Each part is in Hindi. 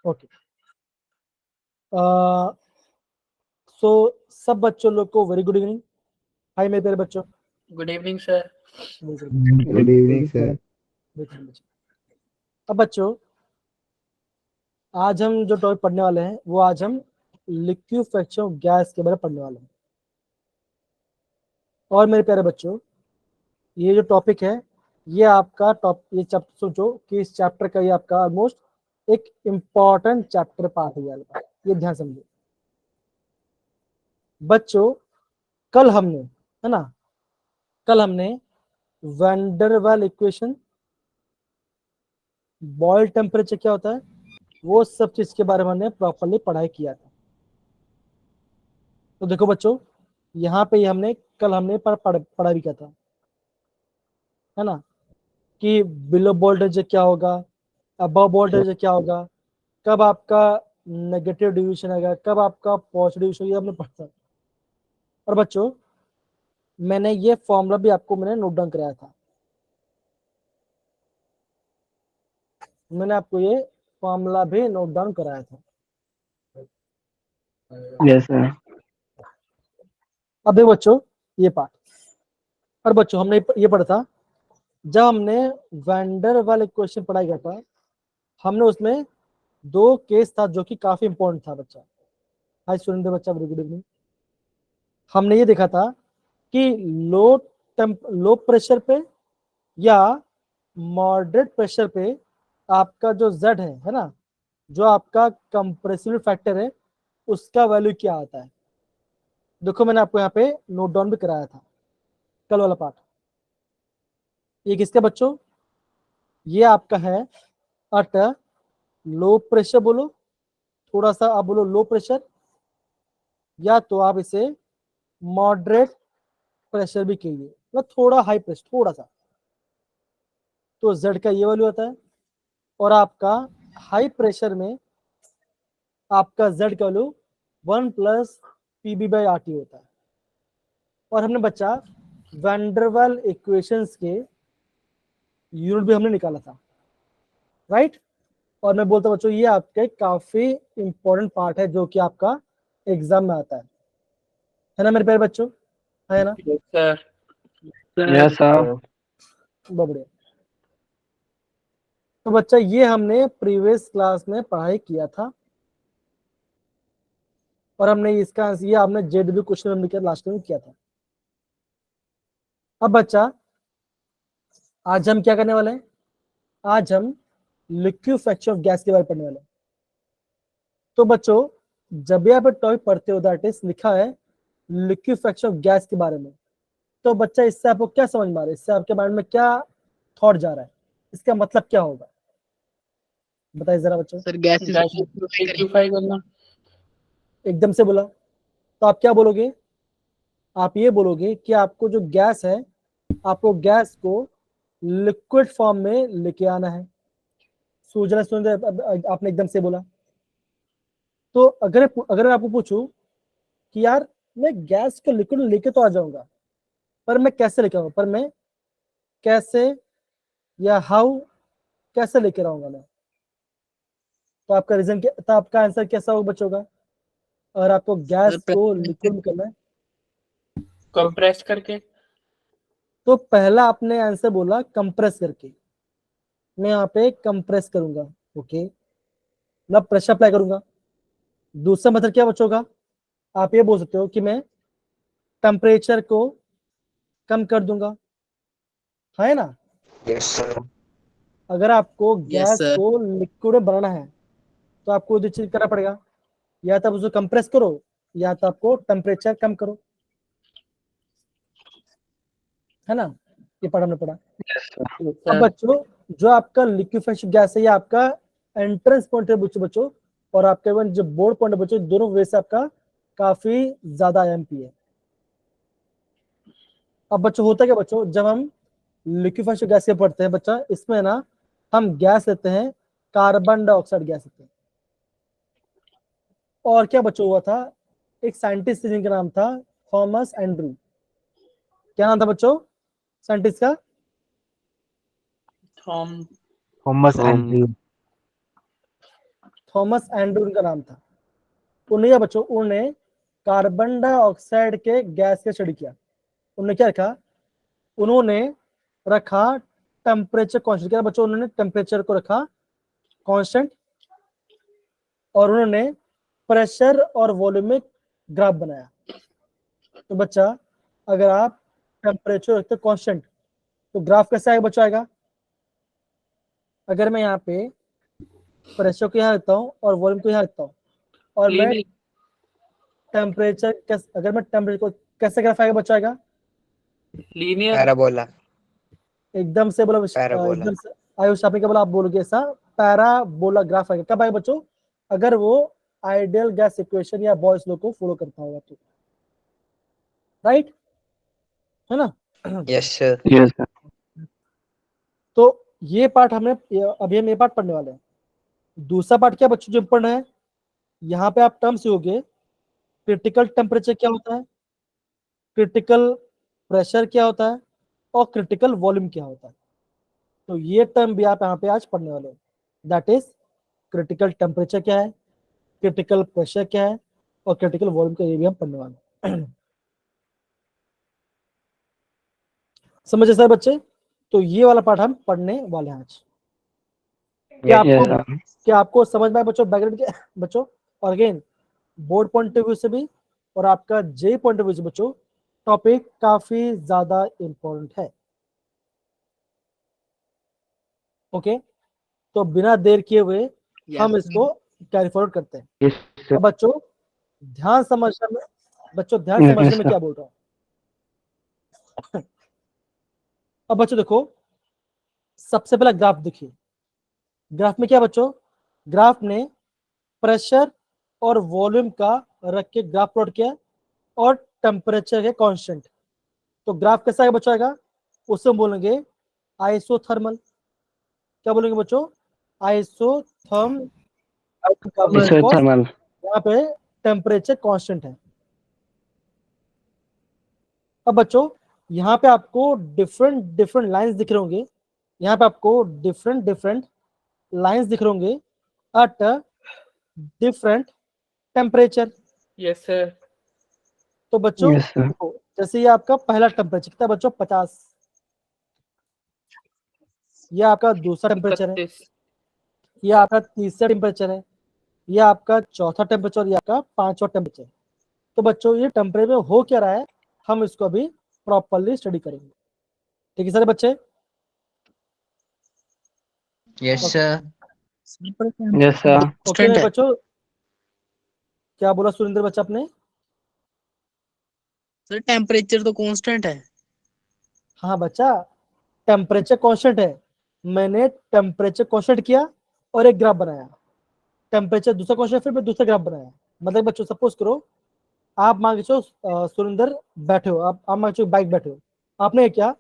ओके, सो सब बच्चों लोग को वेरी गुड इवनिंग। हाय मेरे प्यारे बच्चों। Good evening sir. Good evening sir. अब बच्चों, आज हम जो टॉपिक पढ़ने वाले हैं वो आज हम लिक्विफैक्शन ऑफ गैस के बारे में पढ़ने वाले हैं। और मेरे प्यारे बच्चों, ये जो टॉपिक है ये आपका ये चैप्टर, सोचो कि इस चैप्टर का ये आपका ऑलमोस्ट एक इम्पॉर्टेंट चैप्टर पार्ट है यार, ये ध्यान समझो बच्चों। कल हमने, है ना, कल हमने वैन डर वाल इक्वेशन, बॉयल टेम्परेचर क्या होता है, वो सब चीज के बारे में हमने प्रॉपरली पढ़ाई किया था। तो देखो बच्चों, यहाँ पे हमने कल हमने पढ़ा भी किया था, है ना, कि बिलो वोल्टेज क्या होगा, अबव वोल्टेज क्या होगा, कब आपका नेगेटिव डिविजन आएगा, कब आपका पॉजिटिव डिविजन, ये हमने पढ़ा था। और बच्चों, मैंने ये फॉर्मूला भी आपको मैंने नोट डाउन कराया था, मैंने आपको ये फॉर्मूला भी नोट डाउन कराया था। Yes sir. अब देखो बच्चों ये पार्ट, और बच्चों हमने ये पढ़ा था जब हमने वैन डर वाल इक्वेशन पढ़ाया गया था, हमने उसमें दो केस था जो कि काफी इंपॉर्टेंट था बच्चा। हाय स्टूडेंट बच्चा, वेरी गुड इवनिंग। हमने ये देखा था कि लो प्रेशर पे या मॉडरेट प्रेशर पे आपका जो Z है ना, जो आपका कंप्रेसिव फैक्टर है, उसका वैल्यू क्या आता है। देखो मैंने आपको यहाँ पे नोट डाउन भी कराया था कल वाला पार्ट। ये किसका बच्चों, ये आपका है अट लो प्रेशर, बोलो थोड़ा सा, आप बोलो लो प्रेशर, या तो आप इसे मॉडरेट प्रेशर भी कहिए, मतलब थोड़ा हाई प्रेशर थोड़ा सा, तो Z का ये वैल्यू आता है। और आपका हाई प्रेशर में आपका Z का वैल्यू 1 प्लस PB/RT होता है। और हमने बच्चा वैन डर वाल इक्वेशंस के यूनिट भी हमने निकाला था, राइट। और मैं बोलता बच्चों ये आपके काफी इंपॉर्टेंट पार्ट है जो कि आपका एग्जाम में आता है ना मेरे प्यारे बच्चों, है ना। Sir yes sir. बहुत बढ़िया। तो बच्चा ये हमने प्रीवियस क्लास में पढ़ाई किया था, और हमने इसका ये हमने JW क्वेश्चन हमने किया लास्ट में किया था। अब बच्चा आज हम क्या करने वाले हैं, आज हम लिक्विफैक्शन ऑफ गैस के बारे में पढ़ने वाले हैं। तो बच्चों जब भी आप टॉपिक पढ़ते हो दैट इज लिखा है लिक्विफैक्शन ऑफ गैस के बारे में, तो बच्चा इससे आपको क्या समझ में आ रहा है, इससे आपके माइंड में क्या थॉट जा रहा है, इसका मतलब क्या होगा, बताइए जरा बच्चों। सर गैस लिक्विफाई करना। एकदम से बोला तो आप क्या बोलोगे, आप ये बोलोगे कि आपको जो गैस है, आपको गैस को लिक्विड फॉर्म में लेके आना है। सूझ रहा, आपने एकदम से बोला। तो अगर मैं आपको पूछूं कि यार मैं गैस को लिक्विड में लेके तो आ जाऊंगा, पर मैं कैसे लेके आऊंगा, पर मैं कैसे या हाउ कैसे लेके आऊंगा मैं, तो आपका रीजन क्या, तो आपका आंसर कैसा होगा बच्चों का, अगर आपको गैस को लिक्विड में करना है। कंप्रेस करके। तो पहला आपने आंसर बोला कंप्रेस करके, मैं यहाँ पे कंप्रेस करूंगा, ओके, मैं प्रेशर अप्लाई करूंगा। दूसरा मेथड क्या बच्चों का, आप ये बोल सकते हो कि मैं टेम्परेचर को कम कर दूंगा, है ना। Yes sir. अगर आपको यस गैस सर। को लिक्विड में बनाना है तो आपको दो चीज करना पड़ेगा, या तो आप उसको कंप्रेस करो, या तो आपको टेम्परेचर कम करो, है ना। ये पढ़ा हमने पढ़ा। Yes sir. अब बच्चों जो आपका लिक्विफाइड गैस है ये आपका एंट्रेंस पॉइंट है बच्चों, और आपके जो बोर्ड पॉइंट है बच्चों, दोनों वे से आपका काफी ज्यादा IMP है। अब बच्चों होता क्या बच्चों, जब हम लिक्विफाइड गैस के पढ़ते हैं बच्चा, इसमें ना हम गैस लेते हैं, कार्बन डाइऑक्साइड गैस लेते हैं। और क्या बच्चों हुआ था, एक साइंटिस्ट जिनका नाम था थॉमस एंड्रू। क्या नाम था बच्चों साइंटिस्ट का, थॉम थॉमस एंड्रयू। थॉमस एंड्रू उनका नाम था। उन्होंने क्या बच्चों, उन्होंने कार्बन डाइऑक्साइड के गैस का स्टडी किया। उन्होंने क्या रखा, उन्होंने रखा टेम्परेचर कांस्टेंट। क्या बच्चों, उन्होंने टेम्परेचर को रखा कांस्टेंट और उन्होंने प्रेशर और वॉल्यूमिक ग्राफ बनाया। तो बच्चा अगर आप टेम्परेचर रखते कांस्टेंट तो ग्राफ कैसे आएगा बच्चा? आएगा, अगर मैं यहाँ पे प्रेशर को यहाँ रखता हूँ और वॉल्यूम को यहाँ रखता हूँ और मैं लीनियर टेम्परेचर अगर मैं टेम्परेचर को कैसे ग्राफ आएगा बच्चा? आएगा लीनियर पैराबोला एकदम से बोला, पैराबोला एकदम से आयुष आपने क्या बोला? आप बोलोगे ऐसा पैराबोला ग्राफ आएगा। कब आएगा बच्चों? अगर वो आइडियल गैस इक्वेशन या बॉयस लॉ को फॉलो करता होगा तो, राइट है ना? Yes sir yes sir. तो ये पार्ट हमने अभी हम ये पार्ट पढ़ने वाले हैं। दूसरा पार्ट क्या बच्चों जो पढ़ना है, यहाँ पे आप टर्म्स होगे, क्रिटिकल टेम्परेचर क्या होता है, क्रिटिकल प्रेशर क्या होता है और क्रिटिकल वॉल्यूम क्या होता है। तो ये टर्म भी आप यहाँ पे आज पढ़ने वाले हैं। दैट इज क्रिटिकल टेम्परेचर क्या है, क्रिटिकल प्रेशर क्या है और क्रिटिकल वॉल्यूम क्या है, ये भी हम पढ़ने वाले हैं। समझे सर बच्चे? तो ये वाला पार्ट हम पढ़ने वाले हैं आज। क्या यस आपको सर। क्या आपको समझ में आया बच्चों बैकग्राउंड के बच्चों? और again board point of view से भी और आपका जे पॉइंट ऑफ व्यू से बच्चों टॉपिक काफी ज्यादा इंपॉर्टेंट है। ओके, तो बिना देर किए हुए हम इसको कैरी फॉरवर्ड करते हैं। Yes sir. अब बच्चों ध्यान समझने में, Yes, sir. क्या बोल रहा हूँ। अब बच्चों देखो, सबसे पहला ग्राफ देखिए। ग्राफ में क्या बच्चों, ग्राफ ने प्रेशर और वॉल्यूम का रख के ग्राफ प्लॉट किया और टेम्परेचर के कांस्टेंट। तो ग्राफ कैसा आएगा बच्चों? आएगा, उससे हम बोलेंगे आइसोथर्मल। क्या बोलेंगे बच्चों? आइसोथर्मल। Isothermal. यहाँ पे टेम्परेचर कांस्टेंट है। अब बच्चों यहाँ पे आपको डिफरेंट डिफरेंट लाइंस दिख रहे होंगे, यहाँ पे आपको डिफरेंट डिफरेंट लाइंस दिख रहे होंगे at different temperature. Yes sir तो बच्चों Yes, sir. देखो, जैसे ये आपका पहला टेम्परेचर कितना बच्चों? 50। ये आपका दूसरा टेम्परेचर है, 31 ये आपका तीसरा टेम्परेचर है, ये आपका चौथा टेम्परेचर, ये आपका पांचवा टेम्परेचर। तो बच्चों ये टेम्परेचर हो क्या रहा है, हम इसको अभी प्रॉपरली स्टडी करेंगे। ठीक है सारे बच्चे? Yes sir Yes, sir. Okay मेरे बच्चों, क्या बोला सुरेंद्र बच्चा आपने? सर टेम्परेचर तो कांस्टेंट है। हाँ बच्चा, टेम्परेचर कांस्टेंट है। मैंने टेम्परेचर कांस्टेंट किया और एक ग्राफ बनाया। टेम्परेचर दूसरा कांस्टेंट, फिर मैं दूसरा ग्राफ बनाया। मतलब बच्चों सपोज करो आप मान के चलो सुरेंद्र बैठे हो, आप मान के चलो बाइक बैठे हो, आपने क्या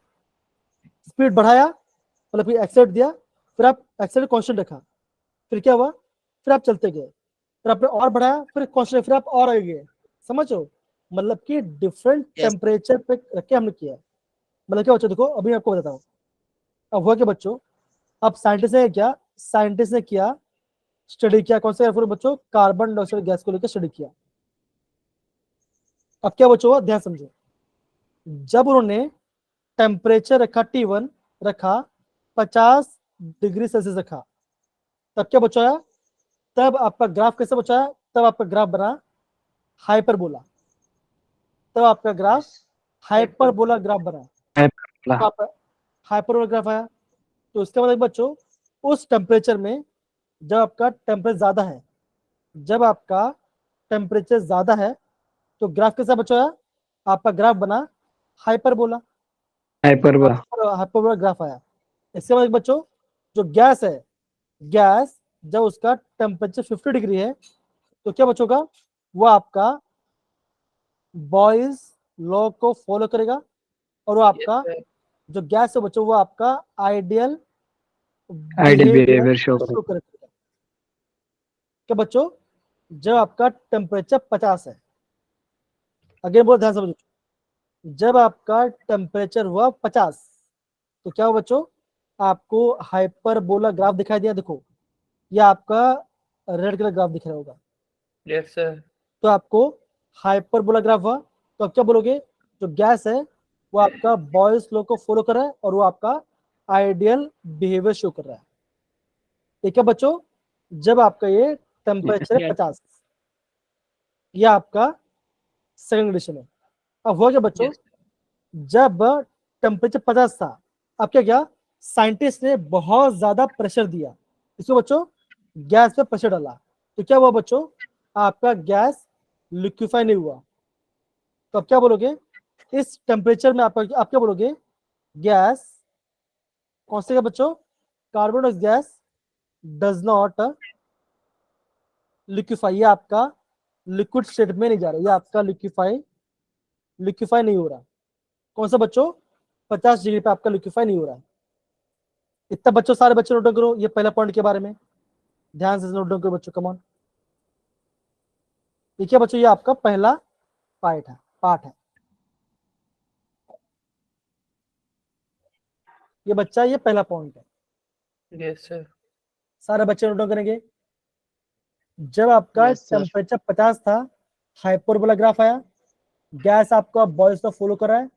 स्पीड बढ़ाया, मतलब फिर एक्सेलेरेट दिया, फिर आप एक्सेलेरेट कांस्टेंट रखा, फिर क्या हुआ, फिर आप चलते गए, फिर आपने और बढ़ाया, फिर कांस्टेंट, फिर आप और आगे गए। समझो, मतलब कि डिफरेंट Yes. टेम्परेचर पे रख के हमने किया। मतलब क्या बच्चों देखो, अभी मैं आपको बताता हूँ। अब हुआ क्या बच्चों, अब साइंटिस्ट ने क्या, साइंटिस्ट ने किया स्टडी किया, कौन से बच्चों? कार्बन डाइऑक्साइड गैस को लेकर स्टडी किया। अब क्या बच्चों हुआ, ध्यान समझो। जब उन्होंने टेम्परेचर रखा T1 रखा 50 डिग्री सेल्सियस रखा, तब क्या बच्चों आया? तब आपका ग्राफ कैसे बचा है? तब आपका ग्राफ बना हाइपरबोला। तब आपका ग्राफ हाइपरबोला ग्राफ बना। Hyperbola. तब आपका हाइपरबोला ग्राफ आया। तो इसका मतलब बच्चों उस टेम्परेचर में जब आपका टेम्परेचर ज्यादा है, जब आपका टेम्परेचर ज्यादा है तो ग्राफ कैसा बच्चों आया? आपका ग्राफ बना हाइपरबोला। Hyperbola. हाइपरबोला ग्राफ आया। इसके बाद बच्चों जो गैस है, गैस जब उसका टेम्परेचर 50 डिग्री है तो क्या बच्चों का, वो आपका बॉयज लॉ को फॉलो करेगा और वो आपका जो गैस है बच्चों वो आपका ideal Ideal behavior show show करेगा। क्या बच्चों, जब आपका टेम्परेचर 50 है, अगेन बहुत ध्यान समझो, जब आपका टेम्परेचर हुआ 50 तो क्या हुआ बच्चों? आपको हाइपरबोला ग्राफ दिखाई दिया। देखो ये आपका रेड कलर ग्राफ दिख रहा होगा, Yes, sir. तो आपको हाइपरबोला ग्राफ हुआ। तो आप क्या बोलोगे, जो गैस है वो आपका बॉयल्स लॉ को फॉलो कर रहा है और वो आपका आइडियल बिहेवियर शो कर रहा है। ठीक है बच्चों, जब आपका ये टेम्परेचर है 50, ये आपका सेकंड कंडीशन है। अब हुआ क्या बच्चों, Yes. जब टेम्परेचर 50 था, अब क्या किया, साइंटिस्ट ने बहुत ज्यादा प्रेशर दिया, इसको बच्चों गैस पे प्रेशर डाला, तो क्या हुआ बच्चों, आपका गैस लिक्विफाई नहीं हुआ। तो अब क्या बोलोगे, इस टेम्परेचर में आप क्या बोलोगे, गैस कौन से का बच्चों, carbon dioxide gas does not liquefy, ये आपका लिक्विड स्टेट में नहीं जा रहा, ये आपका लिक्विफाई नहीं हो रहा। कौन सा बच्चों, 50 डिग्री पे आपका लिक्विफाई नहीं हो रहा है। इतना बच्चों, सारे बच्चे नोट डाउन करो ये पहला पॉइंट के बारे में, ध्यान से नोट डाउन करो बच्चों, कम ऑन। ठीक है बच्चों, ये आपका पहला पार्ट है। ये बच्चा, ये पहला पॉइंट है, Yes, sir. सारे बच्चे नोट डाउन करेंगे। जब आपका Yes, sir. टेम्परेचर 50 था, हाइपरबोला ग्राफ आया, गैस आपका बॉयल्स को फॉलो कर रहा है,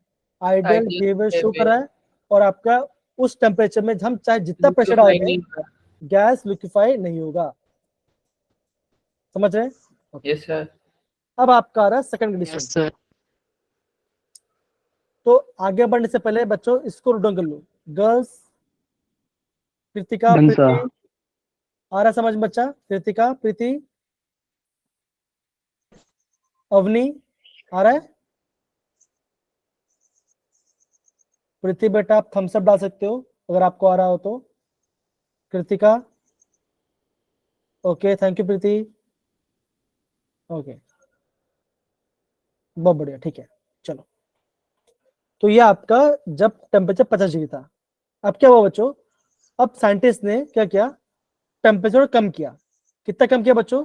आइडियल Ideal बिहेवियर शो कर behavior. रहा है, और आपका उस टेम्परेचर में हम चाहे जितना प्रेशर Liquefy डालेंगे नहीं होगा। गैस लिक्विफाई नहीं होगा। समझ रहे हैं? Yes, sir. अब आपका आ रहा है सेकंड कंडीशन। Yes, sir. तो आगे बढ़ने से पहले बच्चों इसको नोट डाउन कर लो। गर्ल्स, कृतिका, Done, प्रीति, sir. आ रहा समझ बच्चा, कृतिका, प्रीति, अवनी, आ रहा है? प्रीति बेटा आप थम्स अप डाल सकते हो अगर आपको आ रहा हो तो। Kritika, okay, thank you Preeti, okay, बहुत बढ़िया, ठीक है, चलो। तो ये आपका जब टेम्परेचर 50 डिग्री था, अब क्या हुआ बच्चों, अब साइंटिस्ट ने क्या किया, टेम्परेचर कम किया। कितना कम किया बच्चों,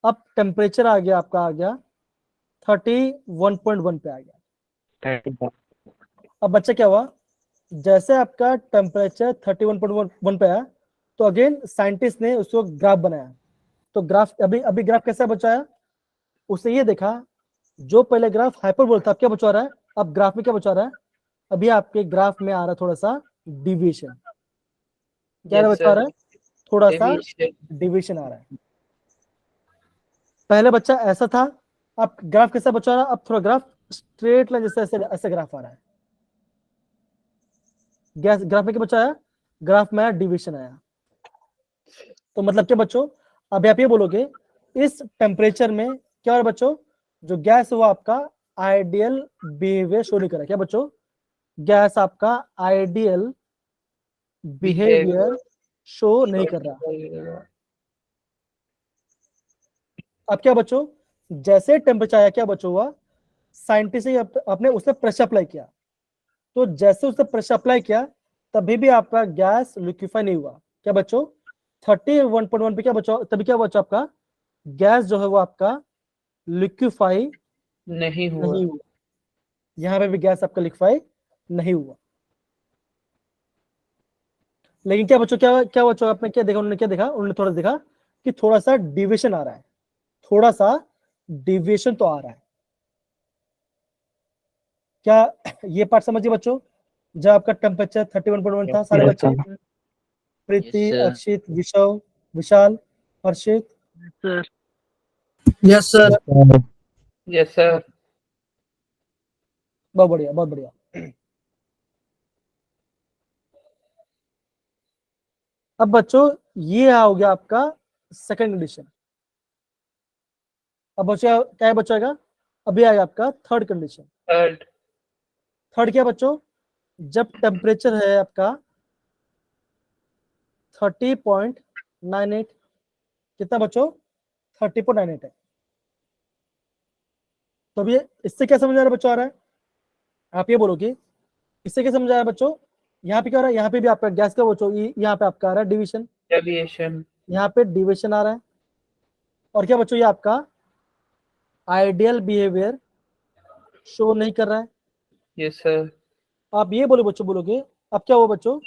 अब टेम्परेचर आ गया, आपका आ गया 31.1 पे आ गया। अब बच्चा क्या हुआ, जैसे आपका टेम्परेचर 31.1 पे आया, तो अगेन साइंटिस्ट ने उसको ग्राफ बनाया। तो ग्राफ अभी ग्राफ कैसा बचाया, उसने ये देखा, जो पहले ग्राफ हाइपरबोल था, अब क्या बचा रहा है, अब ग्राफ में क्या बचा रहा है, अभी आपके ग्राफ में आ रहा है थोड़ा सा डिविएशन। क्या Yes, बचा sir. रहा है, थोड़ा सा Deviation. डिविएशन आ रहा है। पहले बच्चा ऐसा था, अब ग्राफ कैसा बचा रहा है, अब थोड़ा ग्राफ स्ट्रेट लाइन जैसे ऐसे ऐसे ग्राफ आ रहा है। ग्राफ में क्या बचा है, ग्राफ में आया डिविएशन आया। तो मतलब क्या बच्चों, अभी आप ये बोलोगे, इस टेम्परेचर में क्या हो रहा है बच्चों, जो गैस है वो आपका आइडियल बिहेवियर शो नहीं कर रहा है। क्या बच्चों, गैस आपका आइडियल बिहेवियर शो नहीं कर रहा। अब क्या बच्चों, जैसे टेम्परेचर आया, क्या बच्चों हुआ, साइंटिस्ट ने अपने उसने प्रेशर अप्लाई किया, तो जैसे उसने प्रेशर अप्लाई किया तभी भी आपका गैस लिक्विफाई नहीं हुआ। क्या बच्चों, 31.1 पे क्या बच्चों, तभी क्या बच्चों, आपका गैस जो है वो आपका लिक्विफाई नहीं हुआ। नहीं हुआ। यहाँ पे भी गैस आपका लिक्विफाई नहीं हुआ। लेकिन क्या बच्चों, क्या बच्चों, आपने क्या देखा, उन्होंने क्या देखा, उन्होंने थोड़ा देखा कि थोड़ा सा डिविएशन आ रहा है, थोड़ा सा डिविएशन तो आ रहा है। क्या ये पार्ट समझिए बच्चों, जब आपका टेम्परेचर 31.1 था, सारे Yes, बच्चे, sir. प्रीति, Yes, sir. अक्षित, विशाल, हर्षित, Sir. Yes, sir. Yes, sir. बहुत बढ़िया, बहुत बढ़िया। अब बच्चों ये हो गया आपका सेकंड कंडीशन। अब बच्चों क्या है बच्चों आएगा, अभी आएगा आपका थर्ड कंडीशन। Third. थर्ड क्या बच्चों, जब टेम्परेचर है आपका 30.98, कितना बच्चों, 30.98 है। तो अभी इससे क्या समझ आ रहा है बच्चों, आ रहा है, आप ये बोलोगे, इससे क्या समझ आ रहा है बच्चों, यहाँ पे क्या हो रहा है, यहाँ पे भी आपका गैस का बच्चों, यहाँ पे आपका आ रहा है डिविजन, Deviation. यहाँ पे डिविएशन आ रहा है। और क्या बच्चों, ये आपका आइडियल बिहेवियर शो नहीं कर रहा है। Yes, sir. आप ये बोले बच्चों, बोलोगे अब क्या हुआ बच्चों,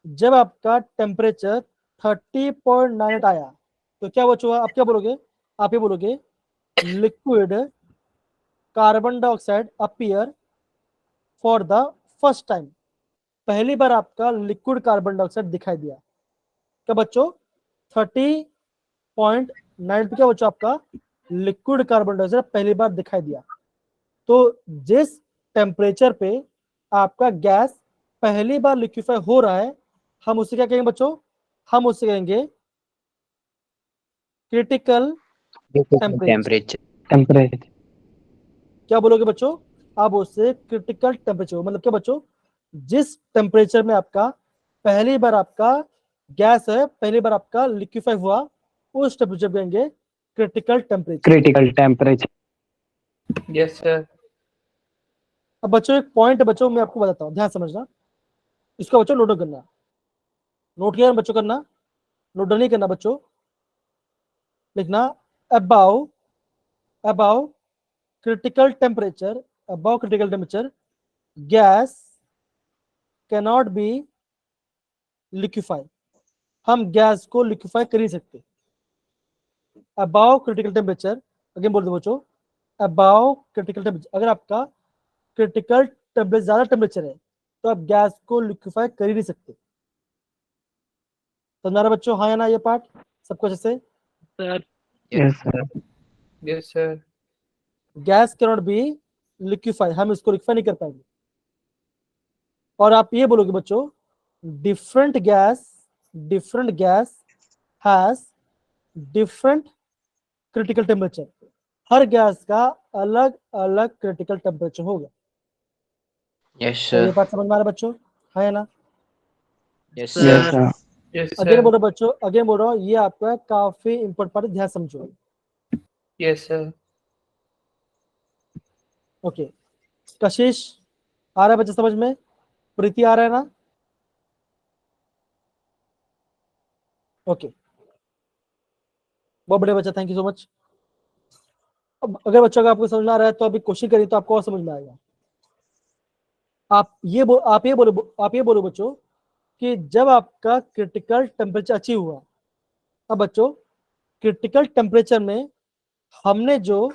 जब आपका टेम्परेचर 30.98 आया, तो क्या बच्चों आप क्या बोलोगे, आप ये बोलोगे liquid carbon dioxide appear for the first time, पहली बार आपका लिक्विड कार्बन डाइऑक्साइड दिखाई दिया। क्या बच्चों 30.9 पे क्या बच्चों आपका लिक्विड कार्बन डाइऑक्साइड पहली बार दिखाई दिया। तो जिस टेम्परेचर पे आपका गैस पहली बार लिक्विफाई हो रहा है, हम उसे क्या कहेंगे बच्चों, हम उसे कहेंगे क्रिटिकल टेम्परेचर। टेम्परेचर। क्या बोलोगे बच्चों, आप उससे क्रिटिकल टेम्परेचर, मतलब क्या बच्चों, जिस टेम्परेचर में आपका पहली बार आपका गैस है, पहली बार आपका लिक्विफाई हुआ, उस टेम्परेचर पे कहेंगे critical temperature. Critical temperature. Yes sir. अब बच्चों एक पॉइंट बच्चों मैं आपको बताता हूँ, ध्यान समझना, इसको बच्चों नोट करना, नोट किया बच्चों करना, नोट नहीं करना बच्चों, लिखना above above critical temperature, above critical temperature gas cannot be liquefy, हम गैस को लिक्विफाई कर ही सकते। अबाउ क्रिटिकल टेम्परेचर, अगेन बोल दो बच्चों, अबाउ क्रिटिकल टेम्परेचर, अगर आपका क्रिटिकल टेम्परेचर ज्यादा टेम्परेचर है तो आप गैस को लिक्विफाई कर ही नहीं सकते। तो हमारा बच्चों हाँ या ना ये पार्ट सबको अच्छे से, sir yes sir. Yes sir. Gas cannot be liquefy, हम इसको लिक्विफाई नहीं कर पाएंगे। और आप ये बोलोगे बच्चों different gas has different critical temperature, her gas का अलग अलग क्रिटिकल टेम्परेचर होगा। Yes, तो ये sir. बात समझ में आ रहा है बच्चों, हाँ या ना? Yes, Sir. Yes sir. Sir. Yes again sir. बोल रहा हूँ बच्चों, अगेन बोल रहा हूँ, ये आपका काफी इंपॉर्टेंट पार्ट है, ध्यान समझो। Yes sir. ओके कशिश आ रहा है बच्चे समझ में, प्रीति आ रहा है ना? ओके बहुत बढ़िया बच्चा, थैंक यू सो मच। अब अगर बच्चों का आपको समझ में आ रहा है तो अभी क्वेश्चन करिए तो आपको और समझ में आएगा। आप ये बोलो बच्चों कि जब आपका क्रिटिकल टेम्परेचर अचीव हुआ, अब बच्चों क्रिटिकल टेम्परेचर में हमने जो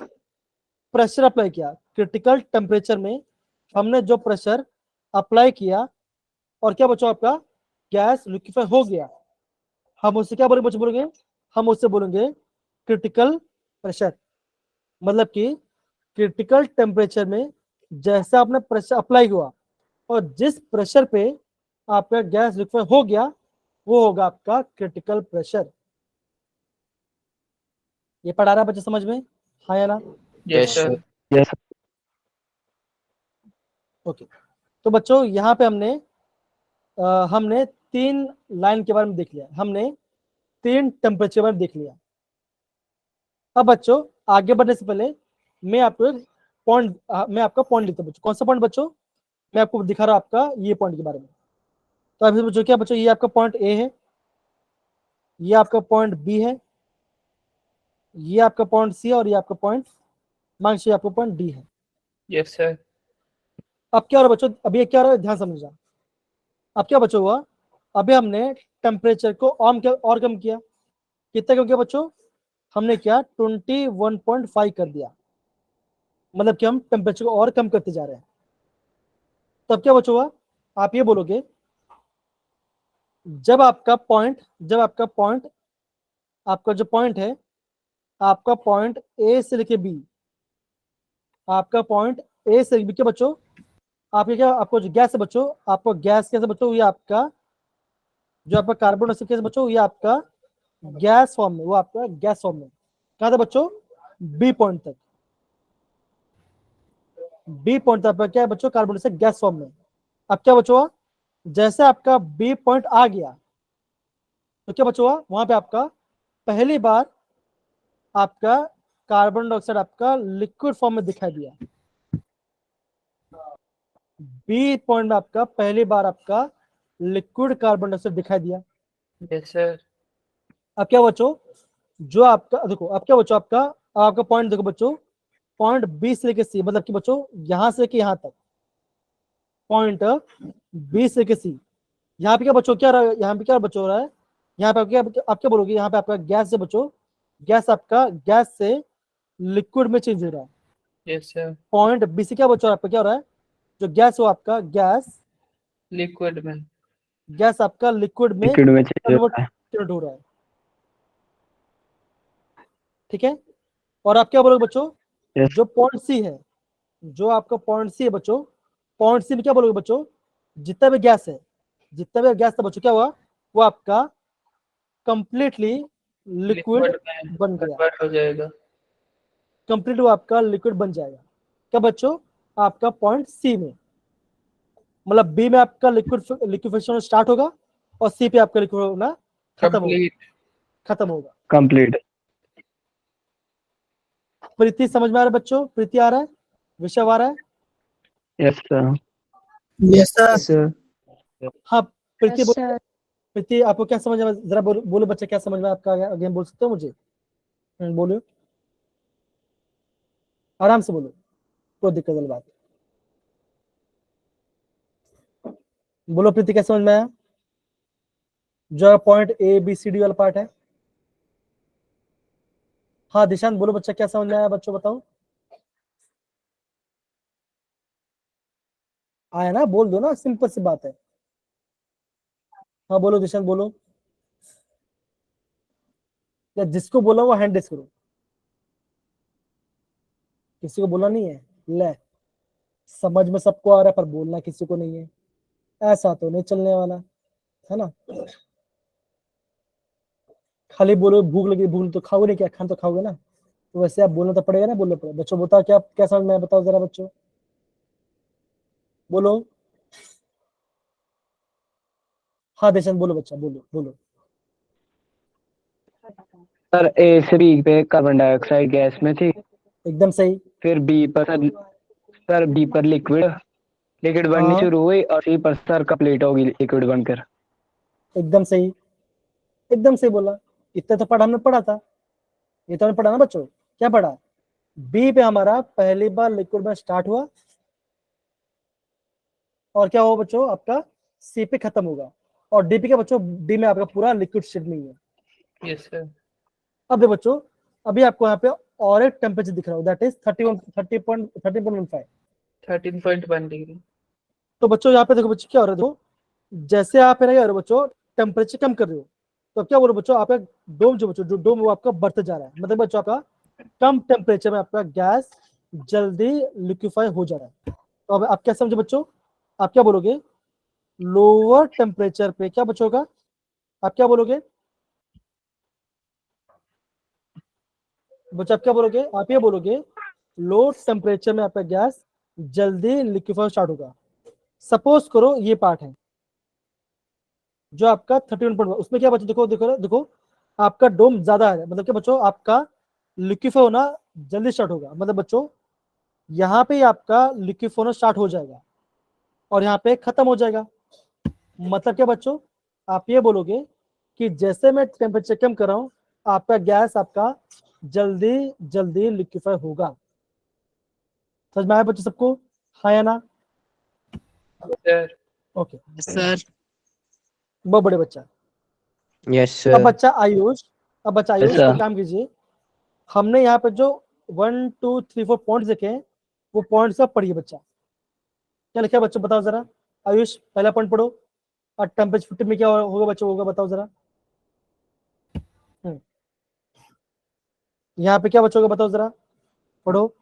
प्रेशर अप्लाई किया, क्रिटिकल टेम्परेचर में हमने जो प्रेशर अप्लाई किया और क्या बच्चों आपका गैस लिक्विफाई हो गया, हम उससे क्या बोलेंगे बच्चों, बोलेंगे हम उससे बोलेंगे क्रिटिकल प्रेशर। मतलब कि क्रिटिकल टेम्परेचर में जैसा आपने प्रेशर अप्लाई हुआ और जिस प्रेशर पे आपका गैस लिक्विफाई हो गया वो होगा आपका क्रिटिकल प्रेशर। ये पढ़ा रहा है बच्चे समझ में, हाँ या ना? Yes Yes, sir. Sir. Yes. Okay तो बच्चों यहाँ पे हमने 3 लाइन के बारे में देख लिया, हमने 3 टेम्परेचर के बारे में देख लिया। अब बच्चों आगे बढ़ने से पहले मैं आपको एक पॉइंट मैं आपका पॉइंट लिखता हूँ बच्चों। कौन सा पॉइंट बच्चों? मैं आपको दिखा रहा हूँ आपका ये पॉइंट के बारे में। तो अभी बच्चों क्या बच्चों, ये आपका पॉइंट ए है, ये आपका पॉइंट बी है, ये आपका पॉइंट सी है और ये आपका पॉइंट मान लीजिए आपका पॉइंट डी है। Yes sir. अब क्या हो रहा है बच्चों, अभी क्या हो रहा है ध्यान समझना। अब क्या बच्चों हुआ, अभी हमने टेम्परेचर को और कम किया, कितना कम किया बच्चों? हमने क्या 21.5 कर दिया, मतलब कि हम टेम्परेचर को और कम करते जा रहे हैं। तब क्या बच्चों हुआ, आप ये बोलोगे जब आपका पॉइंट आपका जो पॉइंट है, आपका पॉइंट ए से लेके बी, आपका पॉइंट ए से बी के बच्चों, आपके क्या आपको जो गैस है बच्चों, आपको गैस कैसे बच्चों, ये आपका जो आपका कार्बन डाइऑक्साइड कैसे बच्चों, ये आपका गैस फॉर्म में, वो आपका गैस फॉर्म में कहा था बच्चों बी पॉइंट तक, बी पॉइंट तक क्या है बच्चों, कार्बन डाइऑक्साइड गैस फॉर्म में। अब क्या बच्चों हुआ, जैसे आपका बी पॉइंट आ गया तो क्या बच्चों हुआ, वहां पे आपका पहली बार आपका कार्बन डाइऑक्साइड आपका लिक्विड फॉर्म में दिखाई दिया। बी पॉइंट में आपका पहली बार आपका लिक्विड कार्बन डाइऑक्साइड दिखाई दिया। Yes sir. अब क्या बच्चों, जो आपका देखो, अब क्या बच्चों आपका पॉइंट देखो बच्चों, पॉइंट बी से लेके सी, मतलब कि बच्चों यहां से लेके यहां तक, पॉइंट बी से लेके सी, यहाँ पे क्या बच्चों क्या रहा है, यहाँ पे क्या बच्चों हो रहा है, यहाँ पे आप क्या बोलोगे, यहाँ पे आपका गैस से बच्चों, गैस आपका गैस से लिक्विड में चेंज हो रहा है। Yes, sir. पॉइंट बी से क्या बच्चों आपका क्या हो रहा है, जो गैस हो आपका गैस Liquid में. गैस आपका लिक्विड में लिक्विड में चेंज कन्वर्ट होता है। हो रहा है। ठीक है, और आप क्या बोलोगे बच्चों, Yes. जो पॉइंट सी है, जो आपका पॉइंट सी है बच्चों, पॉइंट सी में क्या बोलोगे बच्चों, जितना भी गैस है, जितना भी गैस था बच्चों, क्या हुआ, वो आपका कंप्लीटली लिक्विड Liquid में बन गया, convert हो जाएगा. कंप्लीट वो आपका लिक्विड बन जाएगा। क्या बच्चों, आपका पॉइंट सी में, मतलब बी में आपका लिक्विफिकेशन स्टार्ट होगा और सी पे आपका लिक्विड होना Complete. खत्म होगा। कंप्लीट। प्रीति समझ में आ रहा है बच्चों, प्रीति आ रहा है, विषय आ रहा है। Yes sir. Yes, sir. Yes, sir. हाँ प्रीति, Yes, sir. प्रीति आपको क्या समझ में, जरा बोलो बच्चा, क्या समझ में आपका, अगेन बोल सकते हो मुझे? बोलो, आराम से बोलो, कोई दिक्कत वाली बात नहीं। बोलो प्रीति, क्या समझ में आया, जो point A B C D वाला पार्ट है? हाँ दिशांत बोलो बच्चा, क्या समझ में आया बच्चों, बताओ। आया ना, बोल दो ना, सिंपल सी बात है। हाँ बोलो दिशांत बोलो, या जिसको बोला वो हैंड रेस करो, किसी को बोला नहीं है, ले समझ में सबको आ रहा है पर बोलना किसी को नहीं है, ऐसा तो नहीं चलने वाला है ना। खाली बोलो भूख लगी, भूख तो खाओगे नहीं, क्या खाना तो खाओगे ना, तो वैसे आप बोलना तो पड़ेगा ना, बोलना पड़ेगा। बच्चों बताओ, क्या समझ में आया, बताओ जरा बच्चों, बोलो। हाँ दिशांत बोलो बच्चा, बोलो बोलो। सर ए से बी पे कार्बन डाइऑक्साइड गैस में थी, एकदम सही। फिर बी पर सर बी पर लिक्विड बननी हाँ शुरू हुई और सी पर सर कंप्लीट होगी लिक्विड बनकर। एकदम सही, एकदम सही बोला। इतना तो पढ़ा, हमने पढ़ा था, ये तो हमने पढ़ा ना बच्चों। क्या पढ़ा, बी पे हमारा पहली बार लिक्विड में स्टार्ट हुआ और क्या हुआ बच्चों, आपका सी पे खत्म होगा, और डी पे क्या बच्चों, डी में आपका पूरा लिक्विड स्टेट में ही है। Yes, sir. अब देखो बच्चों, अभी आपको यहाँ पे और एक टेम्परेचर दिख रहा है, दैट इज 30.1 13.1 degree. तो बच्चों यहाँ पे देखो बच्चों, क्या हो रहा है, देखो जैसे आप है ना, क्या हो रहा है बच्चों, टेम्परेचर कम कर रहे हो, तो अब क्या बोलो बच्चों, आपका डोम जो बच्चों, जो डोम वो आपका बढ़ते जा रहा है, मतलब बच्चों आपका कम टेम्परेचर में आपका गैस जल्दी लिक्विफाई हो जा रहा है। तो अब आप क्या समझे बच्चों, आप क्या बोलोगे, लोअर टेम्परेचर पे क्या बच्चों का, आप क्या बोलोगे बच्चों, आप क्या बोलोगे, आप ये बोलोगे लो टेम्परेचर में आपका गैस जल्दी लिक्विफाई स्टार्ट होगा। सपोज करो ये पार्ट है जो आपका 31.1, उसमें क्या बच्चों, देखो देखो देखो, आपका डोम ज्यादा है, मतलब क्या बच्चों, आपका लिक्विफाई होना जल्दी स्टार्ट होगा, मतलब बच्चों यहाँ पे आपका लिक्विफाई होना स्टार्ट हो जाएगा और यहाँ पे खत्म हो जाएगा। मतलब क्या बच्चों, आप ये बोलोगे कि जैसे मैं टेम्परेचर कम कर रहा हूँ, आपका गैस आपका जल्दी जल्दी लिक्विफाई होगा। समझ में आया बच्चों सबको, हाँ या ना? Sir. Okay, Yes, sir. बहुत बड़े बच्चा। Yes, अब sir. बच्चा आयुष, अब बच्चा आयुष sir. एक काम कीजिए, हमने यहाँ पे जो 1 2 3 4 पॉइंट्स देखे हैं, वो पॉइंट्स का पढ़िए बच्चा। क्या लिखा है बच्चों, बताओ जरा। आयुष पहला पॉइंट पढ़ो, और टेम्परेचर 50 में क्या होगा बच्चों, होगा बताओ जरा। यहाँ पे क्या बच्चों का, बताओ जरा, पढ़ो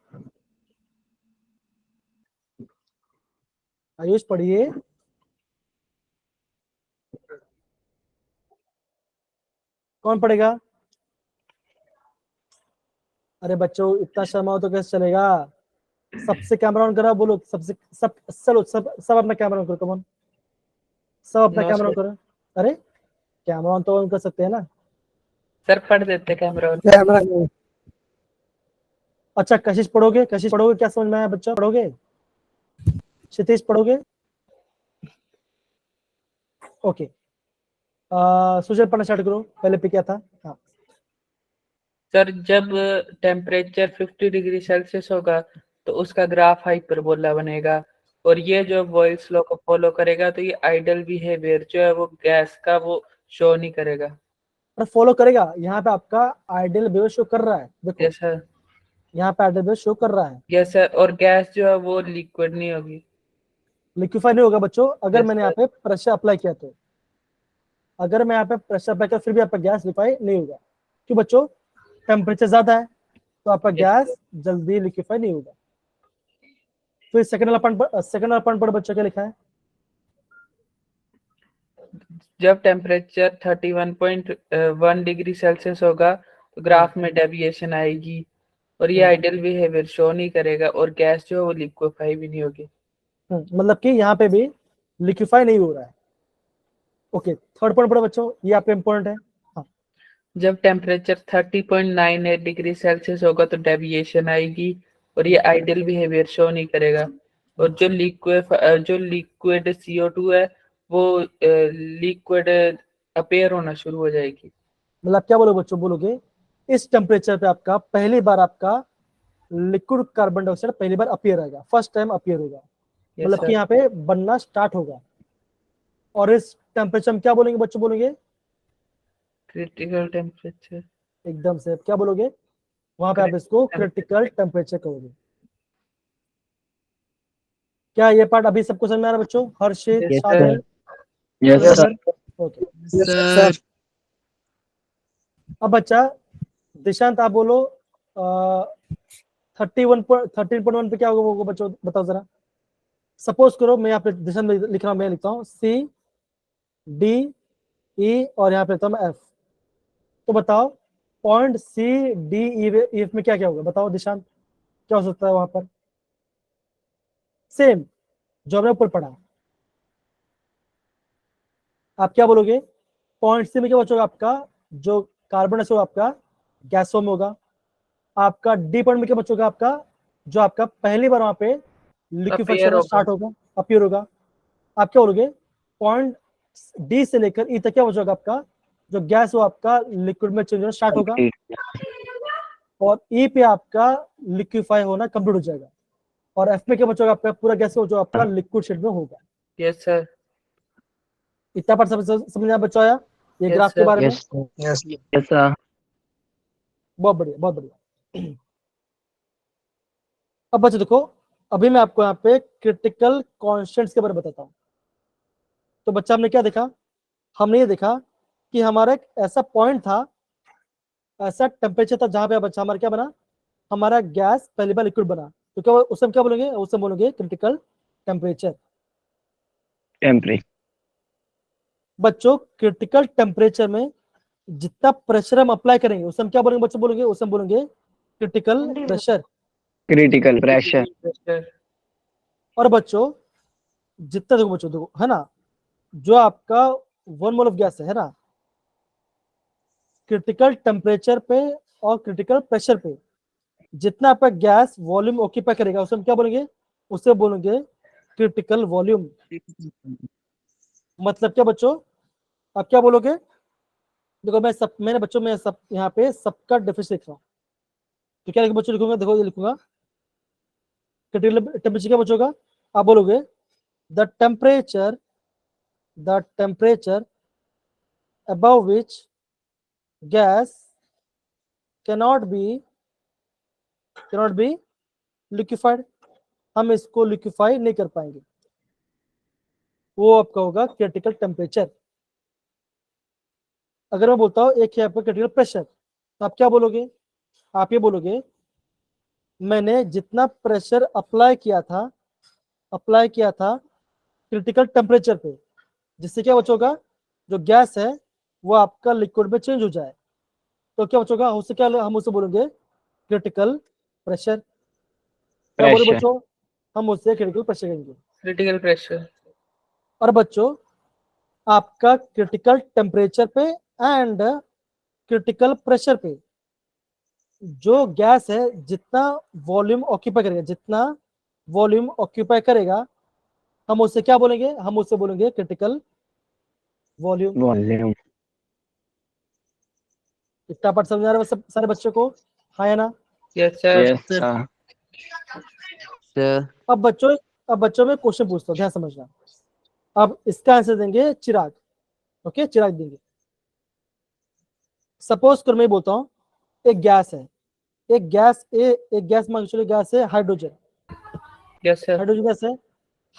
आयुष, पढ़िए। कौन पढ़ेगा? अरे बच्चों इतना शर्मा हो तो कैसे चलेगा, सबसे कैमरा ऑन करा, बोलो सबसे, सब चलो सब अपना कैमरा ऑन करो, कमॉन सब अपना No, कैमरा ऑन sir. करो। अरे कैमरा ऑन तो ऑन कर सकते हैं ना। Sir, पढ़ देते कैमरा on. Camera. अच्छा कशिश पढ़ोगे, कशिश पढ़ोगे, क्या समझ में आया बच्चा, पढ़ोगे? क्षितिज पढ़ोगे? ओके, सुजल पढ़ना स्टार्ट करो, पहले पे क्या था। हाँ सर, जब टेम्परेचर 50 डिग्री सेल्सियस होगा तो उसका ग्राफ हाइपरबोला बनेगा, और ये जो बॉयल्स लॉ को फॉलो करेगा, तो ये आइडल बिहेवियर जो है वो गैस का वो शो नहीं करेगा। और फॉलो करेगा, यहाँ पे आपका आइडियल बिहेवियर शो कर रहा है, देखो यस सर। यहाँ पे आइडियल बिहेवियर शो कर रहा है। यस सर, और गैस जो है वो लिक्विड नहीं होगी। लिक्विफाई नहीं होगा बच्चों, अगर Yes, मैंने यहाँ पे प्रेशर अप्लाई किया तो। अगर मैं यहाँ पे प्रेशर अप्लाई किया फिर भी आपका गैस लिक्विफाई नहीं होगा, क्यों बच्चों? टेम्परेचर ज्यादा है तो आपका Yes, गैस जल्दी लिक्विफाई नहीं होगा। फिर सेकंड वाला पॉइंट पर बच्चों क्या लिखा है? जब टेम्परेचर 31.1 डिग्री सेल्सियस होगा तो ग्राफ में डेविएशन आएगी और ये आइडियल बिहेवियर शो नहीं करेगा और गैस जो है वो लिक्विफाई भी नहीं होगी। मतलब कि यहाँ पे भी लिक्विफाई नहीं हो रहा है। ओके, थर्ड पॉइंट पढ़ो बच्चों, ये आपका इंपॉर्टेंट है। हाँ, जब टेम्परेचर 30.98 डिग्री सेल्सियस होगा तो डेविएशन आएगी और ये आइडियल बिहेवियर शो नहीं करेगा और जो लिक्विड CO2 है वो लिक्विड अपेयर होना शुरू हो जाएगी। मतलब क्या बोलोगे बच्चों? बोलोगे इस टेम्परेचर पे आपका पहली बार आपका लिक्विड कार्बन डाइऑक्साइड पहली बार अपीयर आएगा, फर्स्ट टाइम अपीयर होगा, Yes, मतलब sir. कि यहाँ पे बनना स्टार्ट होगा। और इस टेम्परेचर में क्या बोलेंगे बच्चों? बोलेंगे क्रिटिकल टेम्परेचर। एकदम से क्या बोलोगे? वहां पे आप इसको क्रिटिकल टेम्परेचर कहोगे। क्या ये पार्ट अभी सबको समझ में आ रहा है बच्चों? हर्षित, Yes, शामिल? Yes Yes, sir. Okay. Sir अब बच्चा दिशांत आप बोलो 13.1 पे क्या होगा बच्चों, बताओ जरा। सपोज करो मैं यहाँ पे दिशांत में लिख रहा हूँ, मैं लिखता हूँ CDE और यहाँ पे लिखता हूँ मैं F। तो बताओ पॉइंट CDEF में क्या क्या होगा? बताओ दिशांत, क्या हो सकता है वहां पर? सेम जो हमने ऊपर पढ़ा। आप क्या बोलोगे? पॉइंट सी में क्या बचोगा? आपका जो कार्बन है आपका गैस फॉर्म होगा। आपका डी पॉइंट में क्या बचोगा? आपका जो आपका पहली बार वहां पे लिक्विफाइड होना स्टार्ट होगा, अपीयर होगा। आप क्या बोलोगे? पॉइंट डी से लेकर ई तक क्या बचोगा? आपका जो गैस वो आपका लिक्विड में चेंज होना स्टार्ट होगा और ई पे आपका लिक्विफाई होना कंप्लीट हो जाएगा। और एफ में क्या बचोगा? आपका पूरा गैस जो आपका लिक्विड शेड में होगा। Yes sir. इतना पार्ट समझ आया बच्चों? आया ये Yes, ग्राफ के sir. बारे में? Yes yes, yes sir. बहुत बढ़िया, बहुत बढ़िया। अब बच्चों देखो, अभी मैं आपको यहाँ पे क्रिटिकल कॉन्स्टेंट्स के बारे में बताता हूँ। तो बच्चा हमने क्या देखा? हमने ये देखा कि हमारा एक ऐसा पॉइंट था, ऐसा टेम्परेचर था जहां पे बच्चा हमारा क्या बना? हमारा गैस पहली बार लिक्विड बना। तो क्या उस समय क्या बोलेंगे? उस समय बोलेंगे क्रिटिकल टेम्परेचर। टेम्परेचर बच्चों क्रिटिकल टेम्परेचर में जितना प्रेशर हम अप्लाई करेंगे उस समय क्या बोलेंगे बच्चों? बोलेंगे उस समय बोलेंगे क्रिटिकल प्रेशर। Critical pressure. और बच्चों जितना देखो बच्चों, देखो है ना, जो आपका 1 मोल ऑफ गैस है ना, क्रिटिकल टेम्परेचर पे और क्रिटिकल प्रेशर पे जितना आपका गैस वॉल्यूम ऑक्यूपाई करेगा उसे हम क्या बोलेंगे? उसे बोलेंगे क्रिटिकल वॉल्यूम। मतलब क्या बच्चों? आप क्या बोलोगे? देखो मैंने बच्चों में सब यहाँ पे सबका डेफिनेशन लिख रहा हूँ। तो क्या बच्चों लिखूंगा? देखो ये लिखूंगा क्रिटिकल टेम्परेचर क्या बच्चों का? आप बोलोगे the temperature above which gas cannot be liquefied। हम इसको लिक्विफाई नहीं कर पाएंगे, वो आपका होगा क्रिटिकल टेम्परेचर। अगर मैं बोलता हूँ एक है आपका क्रिटिकल प्रेशर, तो आप क्या बोलोगे? आप ये बोलोगे मैंने जितना प्रेशर अप्लाई किया था क्रिटिकल टेम्परेचर पे, जिससे क्या बचोगा? जो गैस है वो आपका लिक्विड में चेंज हो जाए, तो क्या बचोगा? उससे क्या हम उसे बोलेंगे क्रिटिकल प्रेशर। क्या बोले बच्चों? हम उससे क्रिटिकल प्रेशर कहेंगे। Critical pressure. और बच्चों आपका क्रिटिकल टेम्परेचर पे एंड क्रिटिकल प्रेशर पे जो गैस है जितना वॉल्यूम ऑक्यूपाई करेगा हम उससे क्या बोलेंगे? हम उससे बोलेंगे क्रिटिकल वॉल्यूम। इतना पार्ट समझ आ रहा है सब सारे बच्चों को? हाँ या ना? Yes sir. Yes sir. Sir अब बच्चों में क्वेश्चन पूछता हूँ, ध्यान समझना। अब इसका आंसर देंगे चिराग। ओके, चिराग देंगे। सपोज कर मैं बोलता हूँ एक गैस है, एक गैस मान के चलो गैस है hydrogen. Yes sir. Hydrogen gas है,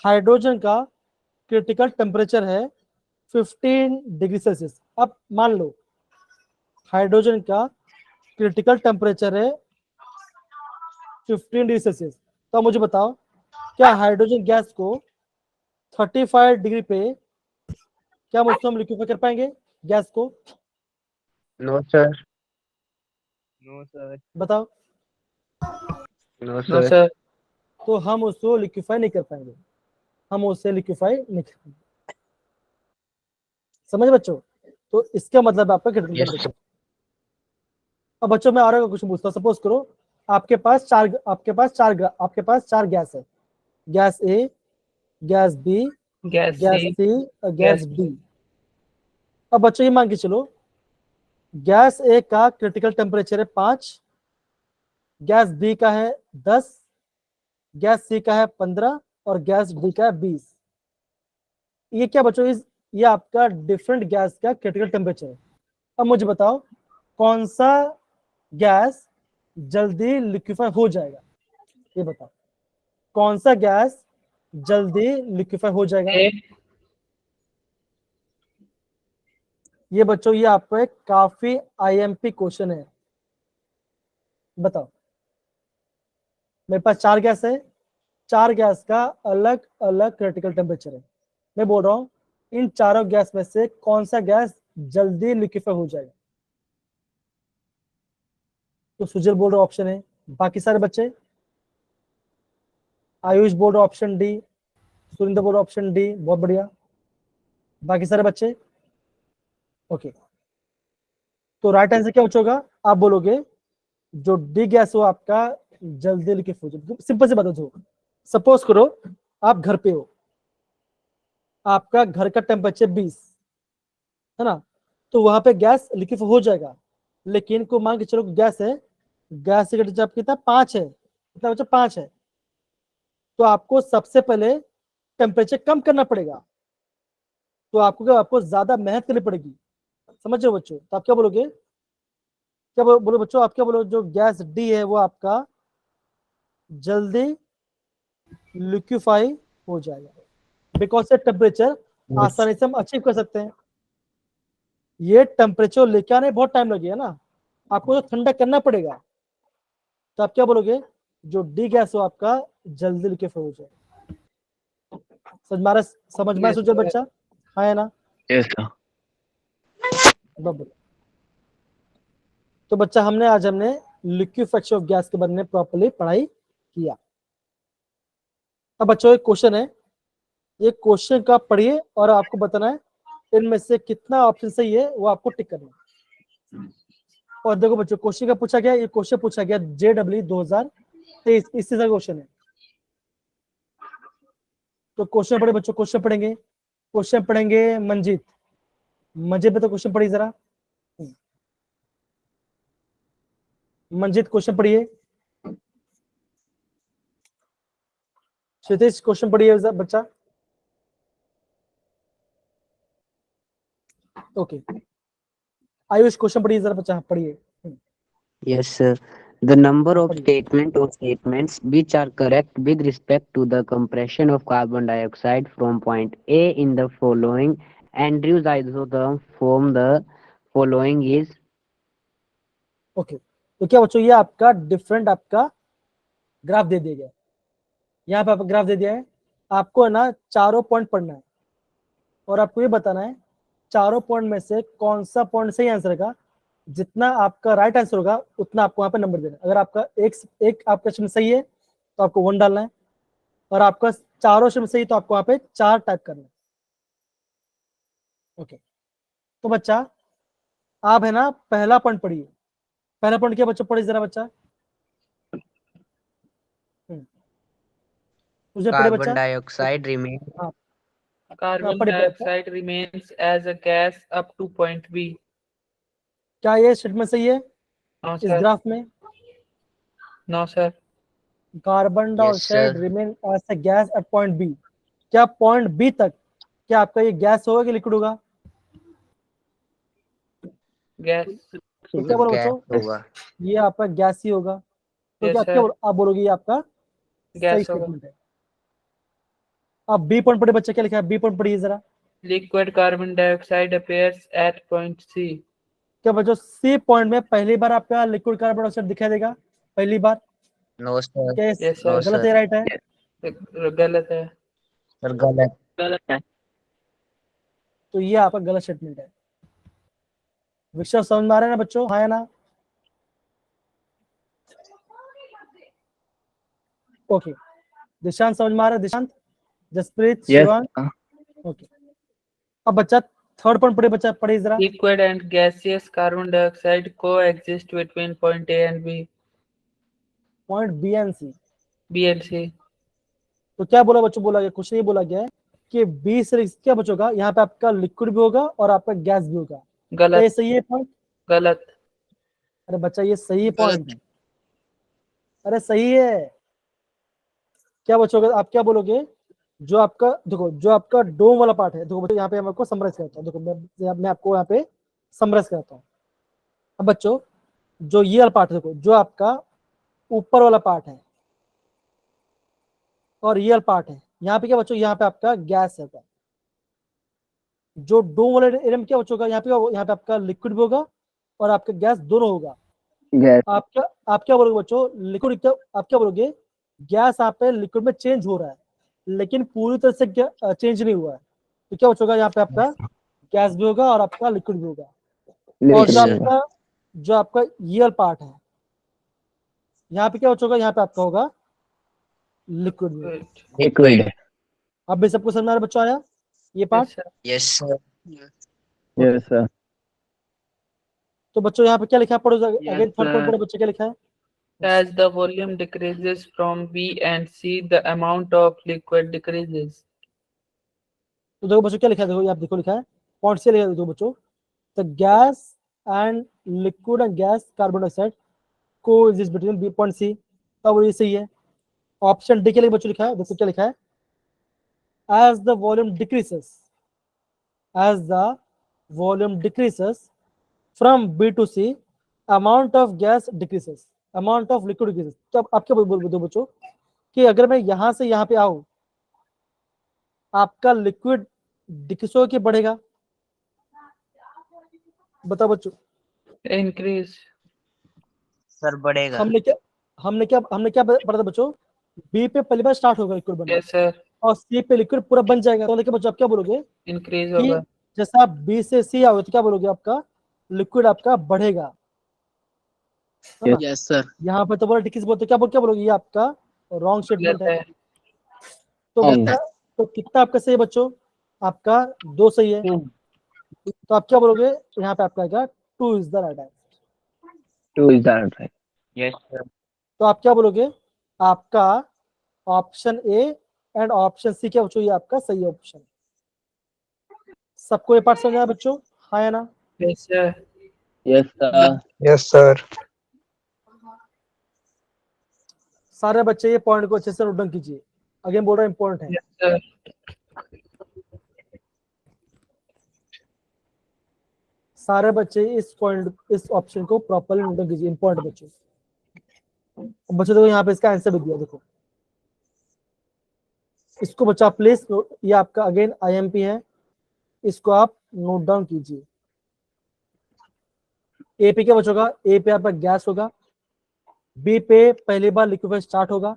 हाइड्रोजन का क्रिटिकल टेम्परेचर है 15 डिग्री सेल्सियस। अब मान लो हाइड्रोजन का क्रिटिकल टेम्परेचर है 15 डिग्री सेल्सियस। तो मुझे बताओ क्या हाइड्रोजन गैस को 35 डिग्री पे क्या हम उसको हम लिक्विफाई कर पाएंगे गैस को? No sir. No sir. बताओ। No no sir. सर। तो हम उसको लिक्विफाई नहीं कर पाएंगे, हम उससे लिक्विफाई नहीं कर पाएंगे। समझ बच्चों? तो इसका मतलब आपका क्रिटिकल Yes, टेम्परेचर। अब बच्चों मैं और कुछ पूछता हूं। सपोज करो आपके पास चार गैस है, गैस ए, gas B, gas gas C, सी और गैस गैस डी। अब बच्चों ये मान के चलो गैस ए का क्रिटिकल टेम्परेचर है 5, गैस बी का है 10, गैस सी का है 15 और गैस डी का है 20। ये क्या बच्चों ये आपका डिफरेंट गैस का क्रिटिकल टेम्परेचर है। अब मुझे बताओ कौन सा गैस जल्दी लिक्विफाई हो जाएगा, ये बताओ कौन सा गैस जल्दी लिक्विफाई हो जाएगा? ए। ये बच्चों ये आपको एक काफी आईएमपी क्वेश्चन है। बताओ मेरे पास चार गैस है, चार गैस का अलग अलग क्रिटिकल टेम्परेचर है। मैं बोल रहा हूं इन चारों गैस में से कौन सा गैस जल्दी लिक्विफाई हो जाएगा? तो सुजल बोल रहा ऑप्शन है, बाकी सारे बच्चे आयुष बोल रहा ऑप्शन डी, सुरिंदर बोल रहा ऑप्शन डी, बहुत बढ़िया। बाकी सारे बच्चे ओके। तो राइट आंसर क्या होगा? आप बोलोगे जो डी गैस हो आपका जल्दी लिक्विफाई हो जाएगा। सिंपल से बता दो, सपोज करो आप घर पे हो, आपका घर का टेम्परेचर 20 है ना, तो वहां पे गैस लिक्विफाई हो जाएगा। लेकिन को मान के चलो गैस है, गैस का टेम्परेचर कितना 5 है, कितना बच्चा 5 है, तो आपको सबसे पहले टेम्परेचर कम करना पड़ेगा। तो आपको ज्यादा मेहनत करनी पड़ेगी। समझ रहे हो बच्चों? तो आप क्या बोलोगे? क्या बोलो बच्चों? आप क्या बोलो? जो गैस डी है वो आपका जल्दी लिक्विफाई हो जाएगा बिकॉज से टेम्परेचर आसानी से हम अचीव कर सकते हैं। ये टेम्परेचर लेके आने बहुत टाइम लगेगा ना, आपको तो ठंडा करना पड़ेगा। तो आप क्या बोलोगे? जो डी गैस हो आपका जल्दी लिक्विफाई हो जाएगा। समझ में Yes, सोचो sir. बच्चा, हाँ है ना? Yes, sir. बराबर। तो बच्चा हमने लिक्विफेक्शन ऑफ गैस के बारे में प्रॉपर्ली पढ़ाई किया। अब बच्चों एक क्वेश्चन है, ये क्वेश्चन का पढ़िए और आपको बताना है इनमें से कितना ऑप्शन सही है, वो आपको टिक करना है। और देखो बच्चों क्वेश्चन का पूछा गया, ये क्वेश्चन पूछा गया JEE 2023, इससे का क्वेश्चन है। तो क्वेश्चन पढ़े बच्चों, क्वेश्चन पढ़ेंगे मंजीत पे तो क्वेश्चन पढ़िए जरा। मंजीत क्वेश्चन पढ़िए। क्षितिज क्वेश्चन पढ़िए बच्चा। ओके आयुष क्वेश्चन पढ़िए जरा बच्चा, पढ़िए। Yes, sir. The number of पढ़िए। statements which are correct with respect to the compression of carbon dioxide from point A in the following Andrews isotherm form the following is. Okay तो क्या बच्चों ये आपका डिफरेंट आपका ग्राफ दे दिया गया, यहाँ पे आपका ग्राफ दे दिया है। आपको है ना चारों पॉइंट पढ़ना है और आपको ये बताना है चारों पॉइंट में से कौन सा पॉइंट सही आंसर का। जितना आपका राइट आंसर होगा उतना आपको वहां पे नंबर देना है। अगर आपका एक आपका क्वेश्चन सही है तो आपको 1 डालना है, और आपका चारों क्वेश्चन सही तो आपको वहां पे 4 टाइप करना है। ओके तो बच्चा आप है ना पहला पॉइंट पढ़िए। पहला पॉइंट क्या बच्चा? पढ़िए जरा बच्चा। मुझे पढ़े बच्चा। Carbon dioxide remains. हाँ Carbon पढ़े dioxide remains as a gas up to point B. क्या ये स्टेटमेंट सही है No, इस sir. ग्राफ में? No, sir. Carbon Yes, dioxide sir. Remain as a gas at point B. क्या पॉइंट बी तक क्या आपका ये गैस होगा कि लिक्विड होगा? Gas. तो क्या बोलो गैस बच्चों, होगा। ये आपका गैस ही होगा। तो Yes, क्या sir. आप बोलोगे ये आपका सही गैस होगा। स्टेटमेंट है। अब बी पॉइंट पढ़े बच्चे, क्या लिखा है बी पॉइंट पढ़िए जरा। Liquid carbon dioxide appears at point C. क्या बच्चों सी पॉइंट में पहली बार आपका लिक्विड कार्बन डाइऑक्साइड दिखाई देगा पहली बार? नो सर, क्या Yes, sir. नो गलत सर, है राइट है? गलत है। सर गलत। तो ये आपका गलत स्टेटमेंट है। विषय समझ में आ रहा है ना बच्चों, हाँ या ना? ओके, दिशांत समझ में आ रहा है? दिशांत, जसप्रीत, शिवांग, ओके। अब बच्चा थर्ड पॉइंट पढ़े, बच्चा पढ़े जरा। Liquid and gaseous carbon dioxide coexist between point A and B. Point B and C. B and C. तो क्या बोला बच्चों, बोला गया कुछ नहीं बोला गया है कि बी से क्या बचोगा, यहाँ पे आपका लिक्विड भी होगा और आपका गैस भी होगा। क्या ये गलत। सही है पॉइंट? गलत। अरे बच्चा ये सही पॉइंट गलत। है, अरे सही है। क्या बचोगे आप, क्या बोलोगे? जो आपका देखो, जो आपका डोम वाला पार्ट है, देखो बच्चों यहाँ पे मैं आपको समराइज करता हूँ। देखो मैं आपको यहाँ पे समराइज करता हूँ। अब बच्चों जो ये वाला पार्ट है, देखो जो आपका ऊपर वाला पार्ट है और ये वाला पार्ट है, यहाँ पे क्या बच्चों, यहाँ पे आपका गैस है। जो डोम वाले एरिया में क्या बचोगा, यहाँ पे आपका लिक्विड भी होगा और आपका गैस दोनों होगा। गैस। आप क्या बोलोगे बच्चों, लिक्विड क्या, आप क्या बोलोगे? गैस यहाँ पे लिक्विड में चेंज हो रहा है लेकिन पूरी तरह से चेंज नहीं हुआ है। तो क्या बचोगा, यहाँ पे आपका गैस भी होगा और आपका लिक्विड भी होगा। और Yes, sir. जो आपका ये पार्ट है, यहाँ पे क्या बचोगा, यहाँ पे आपका होगा लिक्विड भी होगा। लिक्विड। अब भी सबको समझ में आ रहा है बच्चों, आया ये part? Yes, sir. Yes, sir. Yes sir. तो बच्चों यहाँ पे क्या लिखा है, पढ़ो Yes, again third point sir. पढ़ो बच्चे, क्या लिखा है? As the volume decreases from B and C, the amount of liquid decreases. तो देखो बच्चों क्या लिखा है, देखो ये आप देखो लिखा है पॉइंट से लिखा है, देखो बच्चों, the gas and liquid and gas carbon dioxide को exist between B point C. तब ये सही है। ऑप्शन डी के लिए बच्चों लिखा है, देखो क्या लिखा है, as the volume decreases, as the volume decreases from B to C, amount of gas decreases, amount of liquid decreases. तो आप क्या बोल दो बच्चों कि अगर मैं यहां से यहां पे आऊं, आपका लिक्विड डिक्रीज होगा कि बढ़ेगा? बताओ बच्चों। Increase. सर बढ़ेगा। हमने क्या पढ़ा था बच्चों, बी पे पहली बार स्टार्ट होगा लिक्विड बनना Yes, sir. और सी पे लिक्विड पूरा बन जाएगा। तो देखिए बच्चों आप क्या बोलोगे Increase कि होगा। जैसा आप बी से सी आओगे तो क्या बोलोगे, आपका लिक्विड आपका बढ़ेगा, है ना? Yes, sir. यहाँ पे तो बोला डिक्रीज बोलते, क्या बोलोगे, ये आपका रॉन्ग स्टेटमेंट गलत है। है। तो Wrong. बच्चा, तो कितना आपका सही है बच्चों? आपका 2 सही है। तो आप क्या बोलोगे, यहाँ पे आपका आएगा 2 is the right answer. 2 is the answer. Yes, sir. तो आप क्या बोलोगे, आपका option A and option C क्या बच्चों, ये आपका सही ऑप्शन। सबको ये पार्ट समझ आया बच्चों, हाँ या ना? Yes, sir. Yes sir. Yes, sir. सारे बच्चे ये पॉइंट को अच्छे से नोट डाउन कीजिए। अगेन बोल रहा हूं इंपॉर्टेंट है। Yes, sir. सारे बच्चे इस पॉइंट, इस ऑप्शन को प्रॉपर्ली नोट डाउन कीजिए, इंपॉर्टेंट बच्चों। बच्चों देखो यहाँ पे इसका आंसर भी दिया, देखो इसको बच्चा प्लीज, ये आपका अगेन आईएमपी है, इसको आप नोट डाउन कीजिए। ए पे क्या बचोगा, ए पे आपका गैस होगा, बी पे पहली बार लिक्विड स्टार्ट होगा,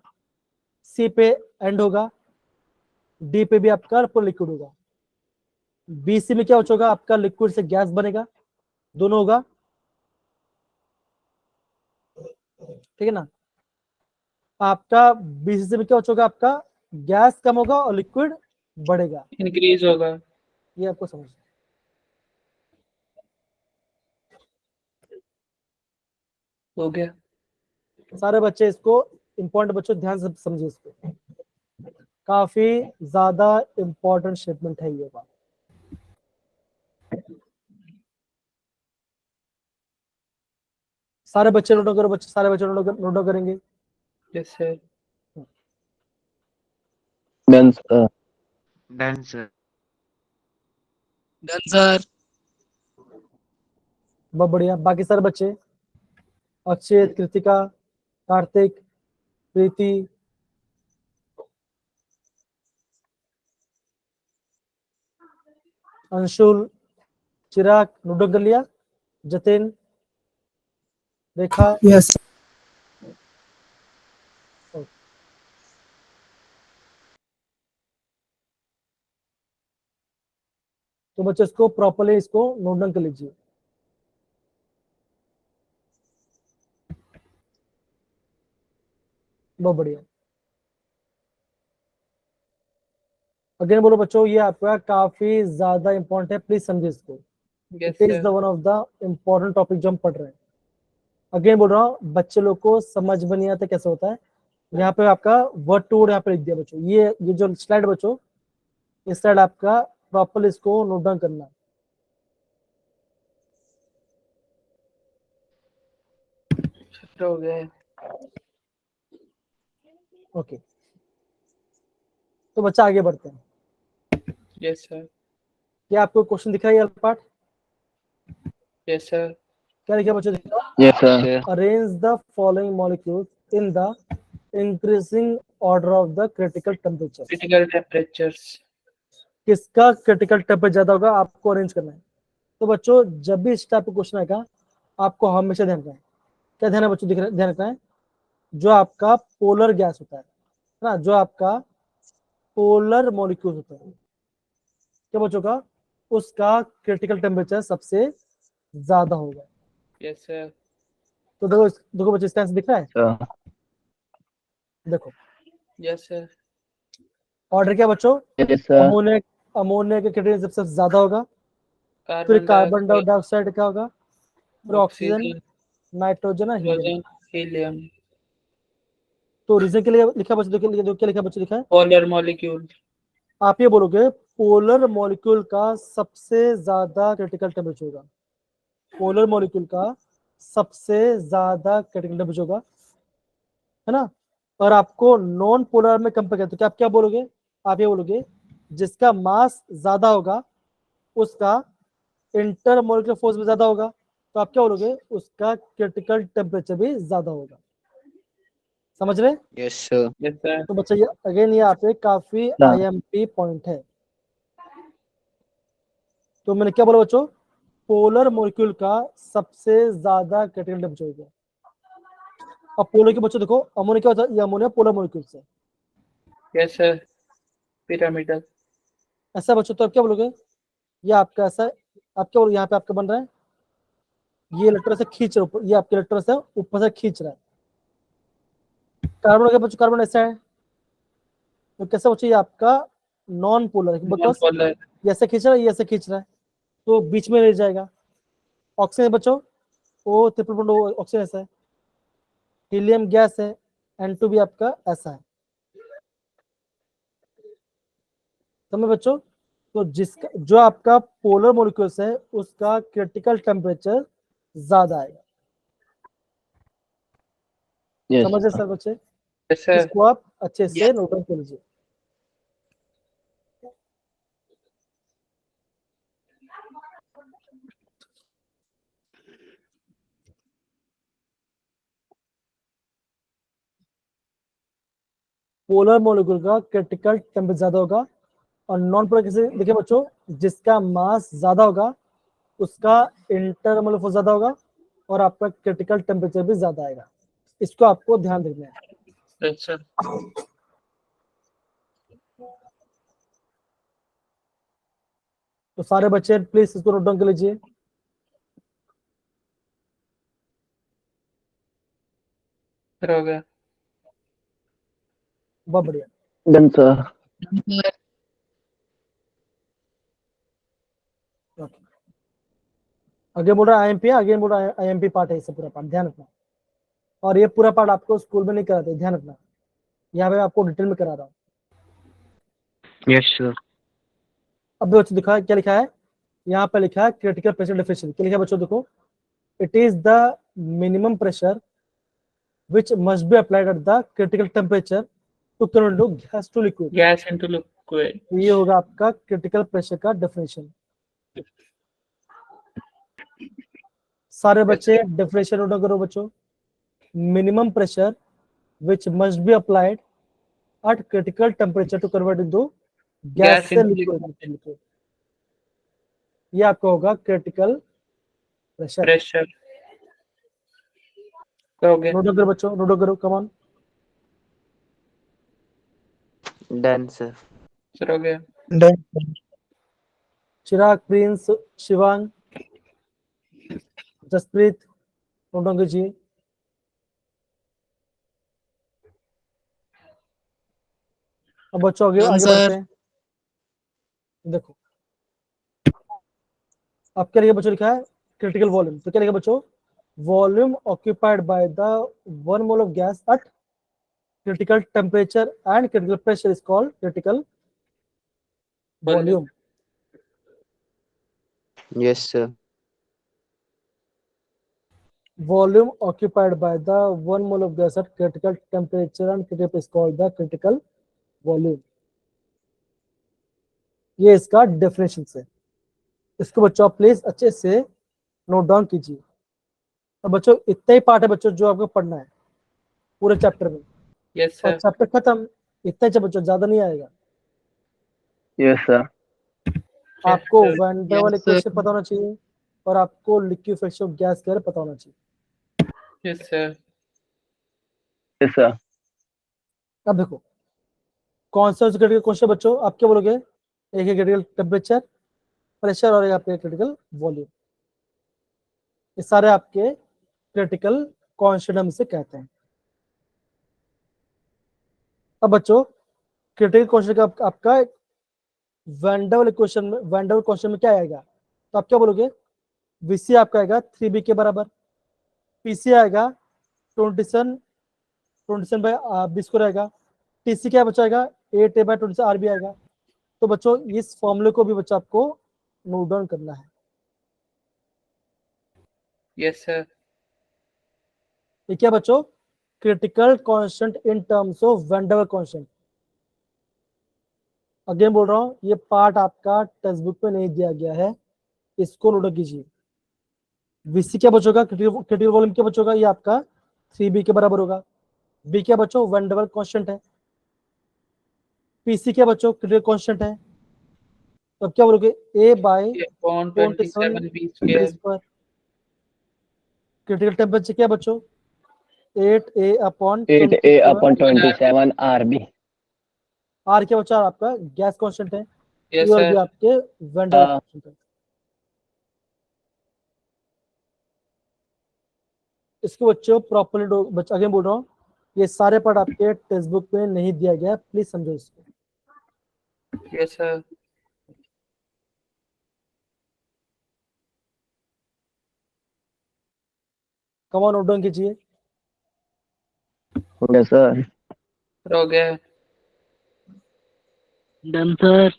सी पे एंड होगा, डी पे भी आपका पूरा लिक्विड होगा, बी सी में क्या बचोगा, आपका लिक्विड से गैस बनेगा, दोनों होगा, ठीक है ना? आपका बीसीसी में क्या बचोगा, आपका गैस कम होगा और लिक्विड बढ़ेगा। Increase होगा। ये आपको समझ, हो गया। सारे बच्चे इसको इंपॉर्टेंट बच्चों ध्यान से समझिए इसको, काफी ज्यादा इंपॉर्टेंट स्टेटमेंट है ये बात। सारे बच्चे नोट करो, बच्चे सारे बच्चे नोट करेंगे। Yes, sir. Done sir. Done, sir. Done, sir. बहुत बढ़िया। बाकी सारे बच्चे, अक्षय, कृतिका, कार्तिक, प्रीति, अंशुल, चिराग, नोट कर लिया? जतिन, रेखा, Yes. तो बच्चे इसको प्रॉपरली इसको नोट डाउन कर लीजिए। बहुत बढ़िया। अगेन बोलो बच्चों, ये आपका काफी ज्यादा इंपॉर्टेंट है, प्लीज समझिए इसको। Yes it is sir. The one of the important topic जो हम पढ़ रहे हैं। अगेन बोल रहा हूँ, बच्चे लोग को समझ में नहीं आता कैसे होता है। यहाँ पे आपका वर्ड टू वर्ड यहाँ पे लिख दिया बच्चों। ये जो स्लाइड बच्चों, इस स्लाइड आपका प्रॉपर इसको नोट डाउन करना है। हो गया है। ओके, तो बच्चा आगे बढ़ते हैं। Yes sir. क्या आपको क्वेश्चन दिख रहा है पार्ट? Yes sir. क्या लिखा बच्चों? दिख रहा? Yes, sir. Arrange the following molecules in the increasing order of the critical temperature. Critical temperatures. किसका क्रिटिकल टेम्परेचर ज्यादा होगा, आपको अरेंज करना है। तो बच्चों जब भी इस टाइप का क्वेश्चन आएगा, आपको हमेशा ध्यान रखना है। क्या ध्यान है बच्चों? ध्यान रखना है, जो आपका पोलर गैस होता है ना, जो आपका पोलर मॉलिक्यूल होता है, क्या बच्चों का, उसका क्रिटिकल टेम्परेचर सबसे ज्यादा होगा। Yes sir. तो देखो देखो बच्चों, इसका आंसर दिख रहा है? Sir. देखो यस सर। ऑर्डर क्या बच्चों? Yes, sir. अमोनिया, अमोनिया का क्रिटिकल सबसे ज्यादा होगा, फिर कार्बन डाइऑक्साइड क्या होगा, फिर ऑक्सीजन, ऑक्सीजन, नाइट्रोजन और हीलियम। Hydrogen, helium. तो रीजन के लिए लिखा बच्चों, देखिए क्या लिखा बच्चों, लिखा है पोलर मॉलिक्यूल। आप ये बोलोगे पोलर मॉलिक्यूल का सबसे ज्यादा क्रिटिकल टेम्परेचर होगा। पोलर मॉलिक्यूल का सबसे ज्यादा क्रिटिकल टेम्परेचर होगा, है ना। और आपको नॉन पोलर में कंपेयर करते, तो आप क्या बोलोगे? आप ये बोलोगे जिसका मास ज्यादा होगा उसका इंटर मॉलिक्यूलर फोर्स भी ज्यादा होगा, तो आप क्या बोलोगे? उसका क्रिटिकल टेम्परेचर भी ज्यादा होगा। समझ रहे? Yes sir. Yes sir. तो बच्चा ये अगेन, ये यहाँ पे काफी हाँ। आईएमपी पॉइंट है। तो मैंने क्या बोला बच्चों? पोलर मॉलिक्यूल का सबसे ज्यादा क्रिटिकल टेम्परेचर होगा। अब पोलर के बच्चों देखो, अमोनिया क्या होता है? ये अमोनिया पोलर मॉलिक्यूल से। Yes sir. पिरामिडल। ऐसा बच्चों, तो आप क्या बोलोगे? ये आपका ऐसा है, आप क्या बोलोगे? यहाँ पे आपका बन रहा है, ये इलेक्ट्रॉन से खींच रहा है ऊपर, ये आपके इलेक्ट्रॉन से ऊपर से खींच रहा है। कार्बन का बच्चों, कार्बन ऐसा है, तो कैसा बच्चों? ये आपका नॉन पोलर है, बिकॉज पोलर। ये ऐसे खींच रहा है, ये ऐसे खींच रहा है, तो बीच में रह जाएगा। ऑक्सीजन बच्चों, ओ ट्रिपल बॉन्ड ऑक्सीजन ऐसा है, हीलियम गैस है, N2 भी आपका ऐसा है। समझ बच्चों? तो जिसका जो आपका पोलर मॉलिक्यूल्स है उसका क्रिटिकल टेम्परेचर ज्यादा आएगा। Yes. समझे सर बच्चे? Yes sir. इसको आप अच्छे से नोट डाउन कर लीजिए। पोलर मॉलिक्यूल का क्रिटिकल टेम्परेचर ज्यादा होगा, और नॉन पोलर कैसे? देखिए बच्चों, जिसका मास ज्यादा होगा उसका इंटरमोलर फोर्स ज्यादा होगा, और आपका क्रिटिकल टेम्परेचर भी ज्यादा आएगा। इसको आपको ध्यान रखना है। Yes sir. तो सारे बच्चे प्लीज इसको नोट डाउन कर लीजिए। हो गया। बहुत बढ़िया। Done, sir. आगे बोल रहा है आईएमपी, आगे बोल रहा है आईएमपी पार्ट है, इसे पूरा पार्ट ध्यान रखना। और ये पूरा पार्ट आपको स्कूल में नहीं कराते, ध्यान रखना। यहाँ पे आपको डिटेल में करा रहा हूँ। Yes sir. अब बच्चों दिखा क्या लिखा है, यहाँ पे लिखा है क्रिटिकल प्रेशर डेफिनेशन। क्या लिखा है बच्चों? देखो, it is the minimum pressure which must be applied at the critical temperature to convert to gas to liquid। Gas into liquid. तो ये होगा आपका क्रिटिकल प्रेशर का डेफिनेशन। सारे बच्चे डेफिनेशन नोट करो बच्चों। Minimum pressure which must be applied at critical temperature to convert into gas Gas से into liquid। ये आपका होगा क्रिटिकल प्रेशर। प्रेशर। करोगे? नोट करो बच्चों, नोट करो, कम ऑन। Done, sir. करोगे? Done. Chirag, Prince, Shivang, Jaspreet, note down कीजिए। अब बच्चों आगे Done, आगे sir. बढ़ते हैं। देखो अब क्या लिखा बच्चों, लिखा है क्रिटिकल वॉल्यूम। तो क्या लिखा बच्चों, volume occupied by the 1 mole of gas at critical temperature and critical pressure is called critical volume। Yes, sir. Volume occupied by the 1 mole of gas at critical temperature and critical pressure is called the critical volume। ये इसका डेफिनेशन है। इसको बच्चों आप प्लीज अच्छे से नोट डाउन कीजिए। तो बच्चों इतना ही पार्ट है बच्चों जो आपको पढ़ना है पूरे चैप्टर में, यस और सर। चैप्टर खत्म। इतना ही बच्चों, ज्यादा नहीं आएगा। Yes, sir. आपको sir. वैन डर वाल Yes, sir. इक्वेशन पता होना चाहिए और आपको लिक्विफिकेशन ऑफ गैस के बारे में पता होना चाहिए। Yes sir. Yes, sir. अब देखो कौन सा क्रिटिकल क्वेश्चन बच्चों, आप क्या बोलोगे, एक है क्रिटिकल टेम्परेचर प्रेशर और एक आपके क्रिटिकल वॉल्यूम। ये सारे आपके क्रिटिकल कांस्टेंट हम इसे कहते हैं। अब बच्चों क्रिटिकल कांस्टेंट का आपका वैन डर वाल इक्वेशन में, वैन डर वाल क्वेश्चन में क्या आएगा, तो आप क्या बोलोगे, वीसी आपका आएगा 3b के बराबर, पीसी आएगा 27 बाय बी स्क्वायर आएगा, टीसी क्या बचाएगा 8a बाय 27 आरबी आएगा। तो बच्चों इस फॉर्मूले को भी बच्चों आपको नोट डाउन करना है। Yes sir. ये क्या बच्चों, critical constant in terms of van der Waals constant. Again बोल रहा हूं, ये पार्ट आपका टेक्स्ट बुक में नहीं दिया गया है, इसको नोट कीजिए। वीसी क्या बचोगा, क्रिटिकल वॉल्यूम क्या बचोगा, ये आपका 3b के बराबर होगा। बी क्या बच्चों, वैन डर वाल कांस्टेंट है। पीसी क्या बच्चों, क्रिटिकल कांस्टेंट है। तो अब क्या बोलोगे, a by upon 27 27 b b square. Square. Critical temperature क्या बच्चों, 8a upon 8a upon 27 RB. Are क्या बचा आपका, गैस कांस्टेंट है। यस ये और भी सर। आपके वैन डर वाल कांस्टेंट है। इसको बच्चों प्रॉपर्ली अगेन बोल रहा हूँ, ये सारे पार्ट आपके टेक्स्ट बुक में नहीं दिया गया, प्लीज समझो इसको। Yes sir. Come on, note down कीजिए। Yes, sir. हो गया? Done, sir.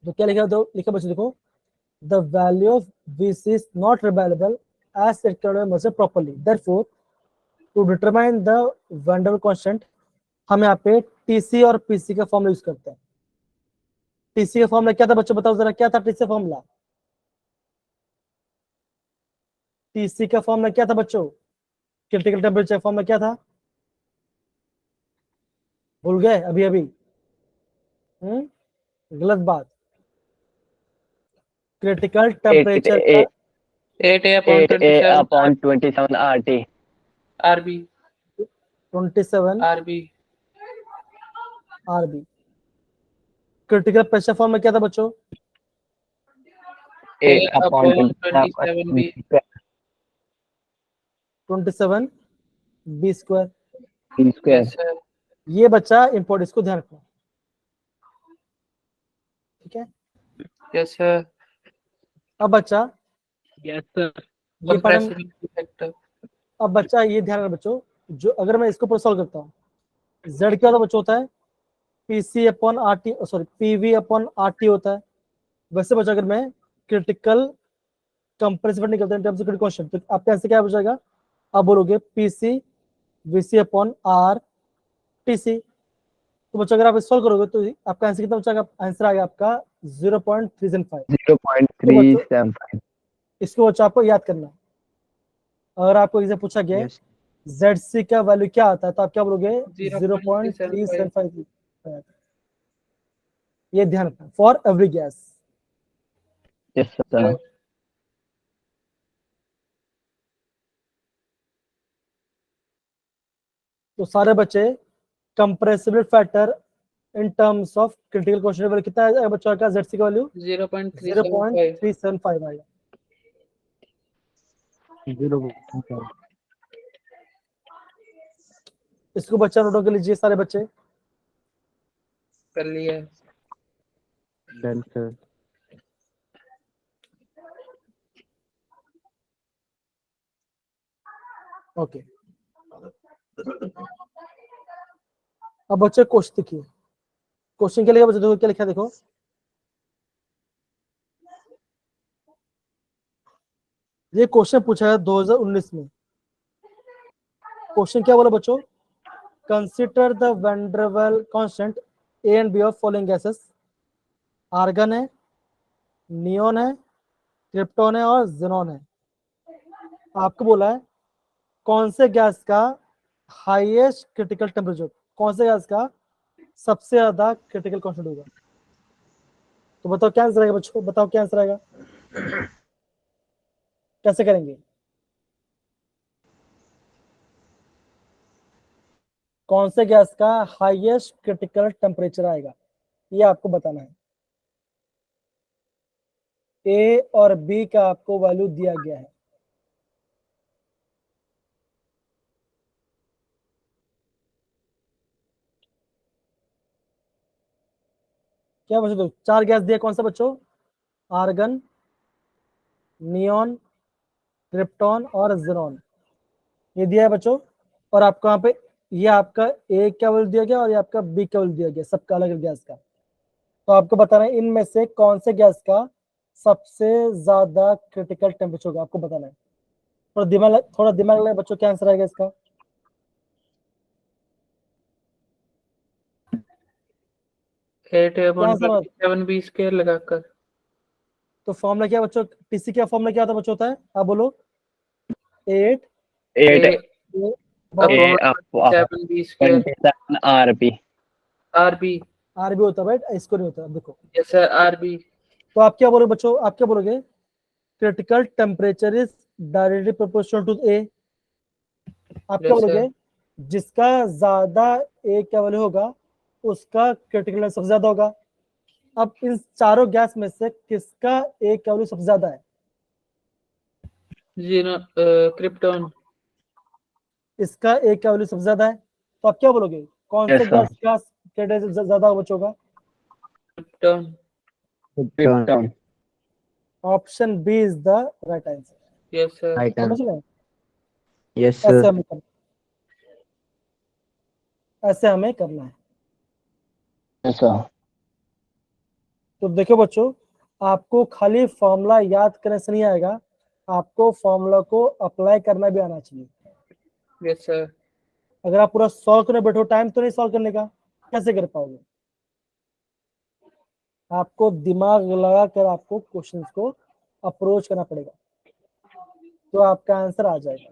तो क्या लिखा, दो लिखा बच्चों देखो, the value of VC is not reliable as it cannot be measured properly, therefore to determine the Van der Waals constant हम यहाँ पे TC और PC का फॉर्मूला यूज करते हैं। TC का फॉर्मूला क्या था बच्चों, बताओ जरा, क्या था TC फॉर्मूला, TC का फॉर्मूला क्या था बच्चों, क्रिटिकल टेम्परेचर फॉर्मूला क्या था, भूल गए अभी अभी? गलत बात। क्रिटिकल टेम्परेचर का 8a upon 8a 27 upon 27 RT. RB 27 RB। RB. Critical pressure formula क्या था बच्चों, A A upon upon 27 27 B 27 B square. square. Yes sir. ये बच्चा इंपॉर्टेंट, इसको ध्यान रखना, ठीक है। Yes sir. अब बच्चा Yes, sir. ये पढ़म, कंप्रेसिबिलिटी फैक्टर। अब बच्चा ये ध्यान रखना बच्चों, जो अगर मैं इसको पूरा सॉल्व करता हूँ, जेड क्या होता बच्चों, होता है PC upon R T, sorry PV upon R T होता है। वैसे बच्चा अगर मैं क्रिटिकल कंप्रेसिबिलिटी निकलता है in terms of critical constant, तो आपका ऐसे क्या बचाएगा, आप बोलोगे PC VC upon R TC. तो बच्चों अगर आप सॉल्व करोगे तो आपका आंसर कितना बच्चा? आंसर आ गया आपका 0.375। 0.375। इसको बच्चों आपको याद करना है। अगर आपको इसे पूछा गया Yes. ZC का वैल्यू क्या आता है तो आप क्या बोलोगे? 0.375। 0.375। ये ध्यान रखना for every gas. Yes, sir. तो सारे बच्चे compressible factor in terms of critical question value कितना है बच्चों का? ZC का वैल्यू 0.375। 0.375 आएगा। 0.375. इसको बच्चा नोट कर लीजिए सारे बच्चे। कर लिया। Done, sir. ओके अब बच्चे क्वेश्चन देखिए। क्वेश्चन क्या लिखा बच्चे? देखो क्या लिखा है, देखो ये क्वेश्चन पूछा है 2019 में। क्वेश्चन क्या बोला बच्चों? Consider the Van der Waals constant a and b of following gases. Argon है, नियोन है, क्रिप्टॉन है और ज़ेनॉन है। आपको बोला है कौन से गैस का हाईएस्ट क्रिटिकल टेम्परेचर, कौन से गैस का सबसे ज्यादा क्रिटिकल कांस्टेंट होगा। तो बताओ क्या आंसर आएगा बच्चों? बताओ क्या आंसर आएगा? कैसे करेंगे? कौन से गैस का हाईएस्ट क्रिटिकल टेम्परेचर आएगा ये आपको बताना है। ए और बी का आपको वैल्यू दिया गया है। क्या बच्चों? तो चार गैस दिया, कौन सा बच्चों? आर्गन, नियोन, क्रिप्टॉन और ज़ेनॉन, ये दिया है बच्चों। और आपको यहाँ पे ये आपका ए का वैल्यू दिया गया और ये आपका बी का वैल्यू दिया गया, सबका अलग अलग गैस का। तो आपको बताना है इनमें से कौन से गैस का सबसे ज्यादा क्रिटिकल टेम्परेचर होगा, आपको बताना है। थोड़ा दिमाग लगा बच्चों, क्या आंसर आएगा इसका? एट क्या आंसर? 7b स्क्वायर लगाकर। तो फॉर्मूला क्या बच्चों? टीसी का फॉर्मूला क्या होता है बच्चों? होता है, आप बोलो। 8 8 upon A 7b square 27 RP. RB. RB होता है, राइट? इसको नहीं होता। अब देखो यस सर, आरबी। तो आप क्या बोलोगे बच्चों? आप क्या बोलोगे? Critical temperature is directly proportional to a. आप क्या यस सर। बोलोगे? जिसका ज्यादा ए का वैल्यू होगा उसका क्रिटिकल सबसे ज्यादा होगा। अब इन चारों गैस में से किसका ए का वैल्यू सबसे ज्यादा है? क्रिप्टॉन। इसका ए का वैल्यू सबसे ज्यादा है। तो आप क्या बोलोगे? कौन Yes, से sir. गैस का क्रिटिकल ज्यादा बच्चों का? Krypton. Krypton. Option B is the right answer. Yes sir. Right समझ answer. गए? Yes, ऐसे sir. हमें करना, ऐसे हमें करना है। Yes, sir. तो देखो बच्चों, आपको खाली फॉर्मूला याद करने से नहीं आएगा, आपको फॉर्मूला को अप्लाई करना भी आना चाहिए। Yes sir. अगर आप पूरा सॉल्व करने बैठो, टाइम तो नहीं सॉल्व करने का, कैसे कर पाओगे? आपको दिमाग लगा कर आपको क्वेश्चंस को अप्रोच करना पड़ेगा, तो आपका आंसर आ जाएगा।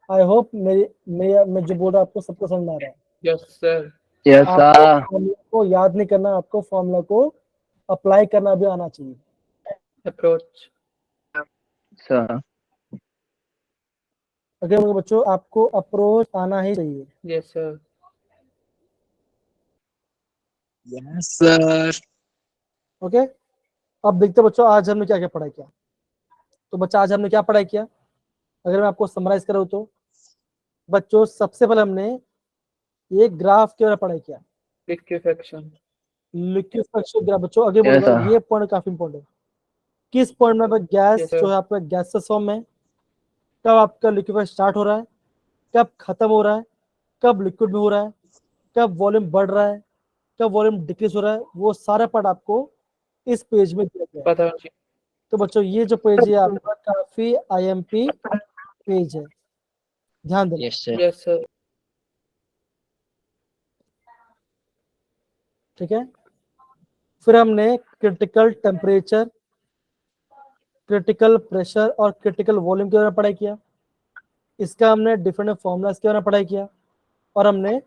आई होप मैं जो बोल रहा हूं आपको सबको समझ में आ रहा है। Yes sir. Yes, आपको sir. फॉर्मूला को याद नहीं करना, आपको फॉर्मूला को अप्लाई करना भी आना चाहिए। अप्रोच। Sir. अगर बच्चों आपको अप्रोच आना ही चाहिए। Yes sir. Yes, sir. Okay, अब देखते हैं बच्चों आज हमने क्या क्या पढ़ाई किया। तो बच्चा आज हमने क्या पढ़ाई किया, अगर मैं आपको समराइज करूँ तो बच्चों सबसे पहले हमने ये ग्राफ के बारे में पढ़ाई किया, लिक्विफेक्शन। Liquefaction graph. बच्चों आगे Yes, बोलूंगा, sir. ये पॉइंट काफी इंपॉर्टेंट है। किस पॉइंट में गैस Yes, sir. जो है आपका गैसेस फॉर्म में, कब आपका लिक्विफाइड स्टार्ट हो रहा है, कब खत्म हो रहा है, कब लिक्विड में हो रहा है, कब वॉल्यूम बढ़ रहा है, कब वॉल्यूम डिक्रीज हो रहा है, वो सारा पार्ट आपको इस पेज में दिया गया है। पता नहीं। तो बच्चों ये जो पेज है आपका काफी आईएमपी पेज है, ध्यान देना। Yes, sir. Yes sir. ठीक है। फिर हमने क्रिटिकल टेम्परेचर, क्रिटिकल प्रेशर और क्रिटिकल वॉल्यूम के बारे में पढ़ाई किया। इसका हमने डिफरेंट फॉर्मूलाज के बारे में पढ़ाई किया। और हमने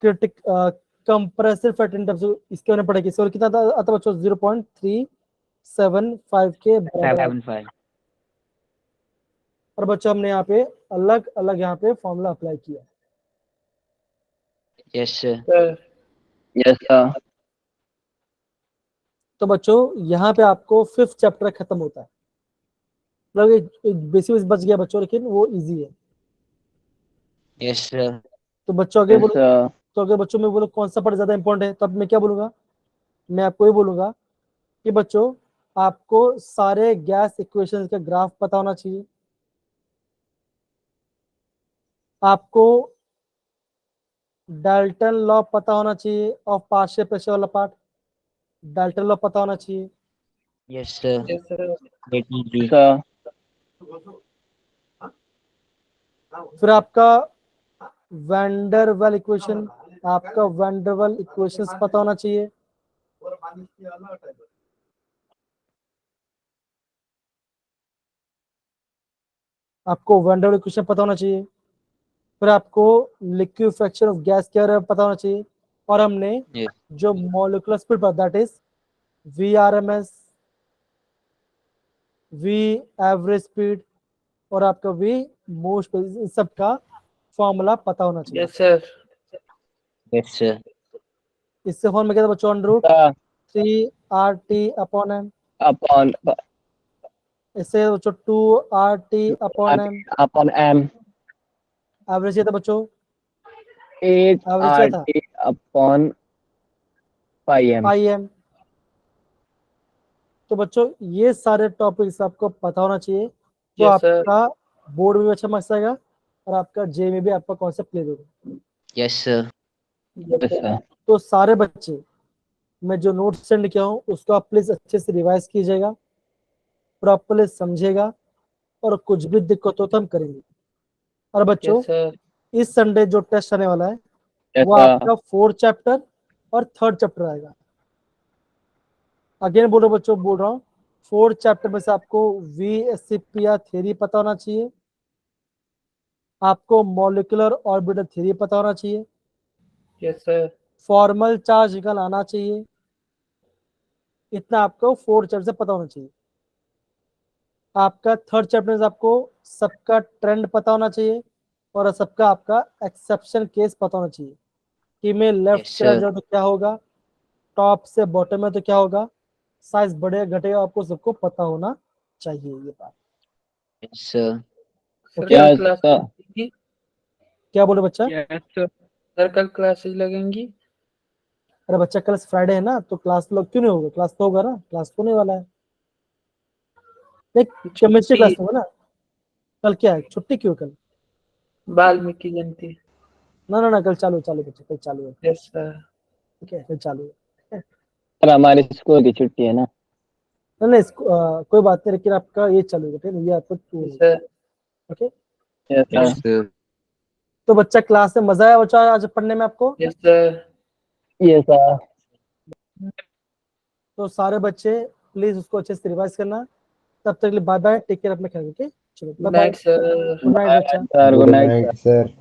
कंप्रेसिव फेट इंडेक्स इसके बारे में पढ़ाई की। इसका कितना आता बच्चों 0.375 के बराबर। 7.5 और बच्चों हमने यहाँ पे अलग अलग यहाँ पे फॉर्मूला अप्लाई किया। yes sir sir yes sir तो बच्चों यहाँ पे आपको 5th चैप्टर खत्म होता है। मतलब एक बेसिक बच गया बच्चों, लेकिन वो इजी है। yes sir तो बच्चों आगे यस बोलो, सर तो अगर बच्चों में बोलो कौन सा पार्ट ज्यादा इंपॉर्टेंट है, तब मैं क्या बोलूंगा, मैं आपको ये बोलूंगा कि बच्चों आपको सारे गैस इक्वेशंस का ग्राफ पता होना चाहिए। आपको डाल्टन लॉ पता होना चाहिए ऑफ पार्शियल प्रेशर वाला पार्ट, डाल्टन लॉ पता होना चाहिए। yes sir yes sir definitely sir फिर आपका वैंडरवाल इक्वेशन, आपका वैंडरवाल इक्वेशंस पता होना चाहिए। आपको वैंडरवाल इक्वेशन पता होना चाहिए। फिर आपको लिक्विफेक्शन ऑफ गैस के बारे में पता होना चाहिए। और हमने yes जो मॉलिक्यूलर स्पीड पर, that is VRMS, V average speed और आपका वी मूव स्पीड, इन सब का फॉर्मूला पता होना चाहिए। यस सर yes sir इससे फॉर्म में क्या था बच्चों, √3 RT/m। अपॉन इससे बच्चों 2 RT/m। अपॉन एम एवरेज था बच्चों, 8 एवरेज क्या था, RT अपॉन 5M। m। तो बच्चों ये सारे टॉपिक्स आपको पता होना चाहिए, तो यस सर आपका बोर्ड में भी अच्छा मार्क्स आएगा और आपका जे में भी आपका कॉन्सेप्ट क्लियर होगा। yes sir यस सर तो सारे बच्चे, मैं जो नोट सेंड किया हूँ उसको आप प्लीज अच्छे से रिवाइज कीजिएगा, प्रॉपरली समझिएगा, और कुछ भी दिक्कत हो तो हम करेंगे। और बच्चों यस सर इस संडे जो टेस्ट आने वाला है यस वो आपका 4th चैप्टर और 3rd चैप्टर आएगा। अगेन बोल रहा हूँ बच्चों, बोल रहा हूँ 4th चैप्टर में से आपको VSCPR थ्योरी पता होना चाहिए, आपको मॉलिक्यूलर ऑर्बिटल थ्योरी पता होना चाहिए, यस सर फॉर्मल चार्ज निकल आना चाहिए। इतना आपको 4th चैप्टर से पता होना चाहिए। आपका 3rd चैप्टर में आपको सबका ट्रेंड पता होना चाहिए और सबका आपका एक्सेप्शन केस पता होना चाहिए कि मैं लेफ्ट yes से राइट sir जाऊँ तो क्या होगा, टॉप से बॉटम में तो क्या होगा, साइज बढ़ेगा घटेगा, आपको सबको पता होना चाहिए ये बात। yes sir सर ओके, कल यस क्लास सर लगेंगी क्या बोले बच्चा, यस सर सर कल क्लासेस लगेंगी अरे बच्चा कल फ्राइडे है ना, तो क्लास लोग क्यों नहीं होगा, क्लास तो होगा ना, क्लास तो नहीं वाला है, एक केमिस्ट्री क्लास होगा ना। कल क्या है, छुट्टी क्यों कल, वाल्मीकि जयंती ना ना ना कल चालू चालू बच्चा, कल चालू है, यस सर ठीक है कल चालू है। सर हमारे स्कूल की छुट्टी है ना। नहीं नहीं कोई बात नहीं, लेकिन आपका ये चालू है, ठीक है, ये आपको sir okay. Yes yes sir sir तो बच्चा क्लास में मजा आया बच्चा आज पढ़ने में आपको, यस सर यस सर तो सारे बच्चे प्लीज उसको अच्छे से रिवाइज करना। तब तक के लिए बाय बाय, टेक केयर, अपने ख्याल रखिए, चलो bye bye, night sir good night बच्चा। Sir good good night night sir.